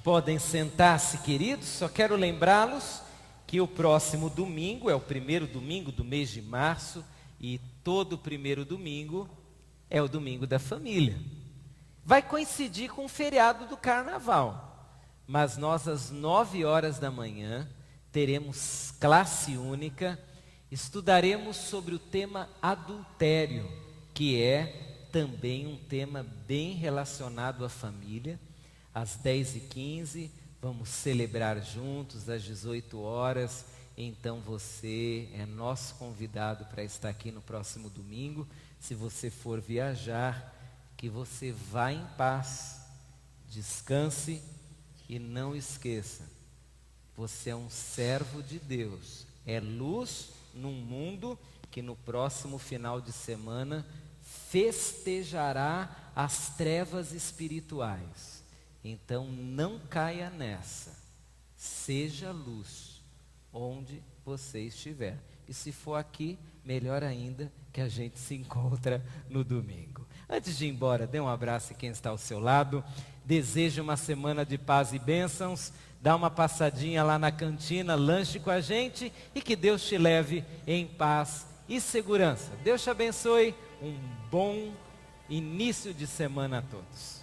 Podem sentar-se, queridos. Só quero lembrá-los que o próximo domingo é o primeiro domingo do mês de março e todo primeiro domingo é o domingo da família. vai coincidir com o feriado do carnaval. Mas nós, às 9 horas da manhã, teremos classe única, estudaremos sobre o tema adultério, que é também um tema bem relacionado à família. Às 10h15, vamos celebrar juntos, às 18 horas. Então você é nosso convidado para estar aqui no próximo domingo. Se você for viajar, que você vá em paz, descanse e não esqueça, você é um servo de Deus, é luz num mundo que no próximo final de semana festejará as trevas espirituais. Então não caia nessa, seja luz onde você estiver. E se for aqui, melhor ainda, que a gente se encontra no domingo. Antes de ir embora, dê um abraço a quem está ao seu lado. Desejo uma semana de paz e bênçãos. Dá uma passadinha lá na cantina, lanche com a gente e que Deus te leve em paz e segurança. Deus te abençoe. Um bom início de semana a todos.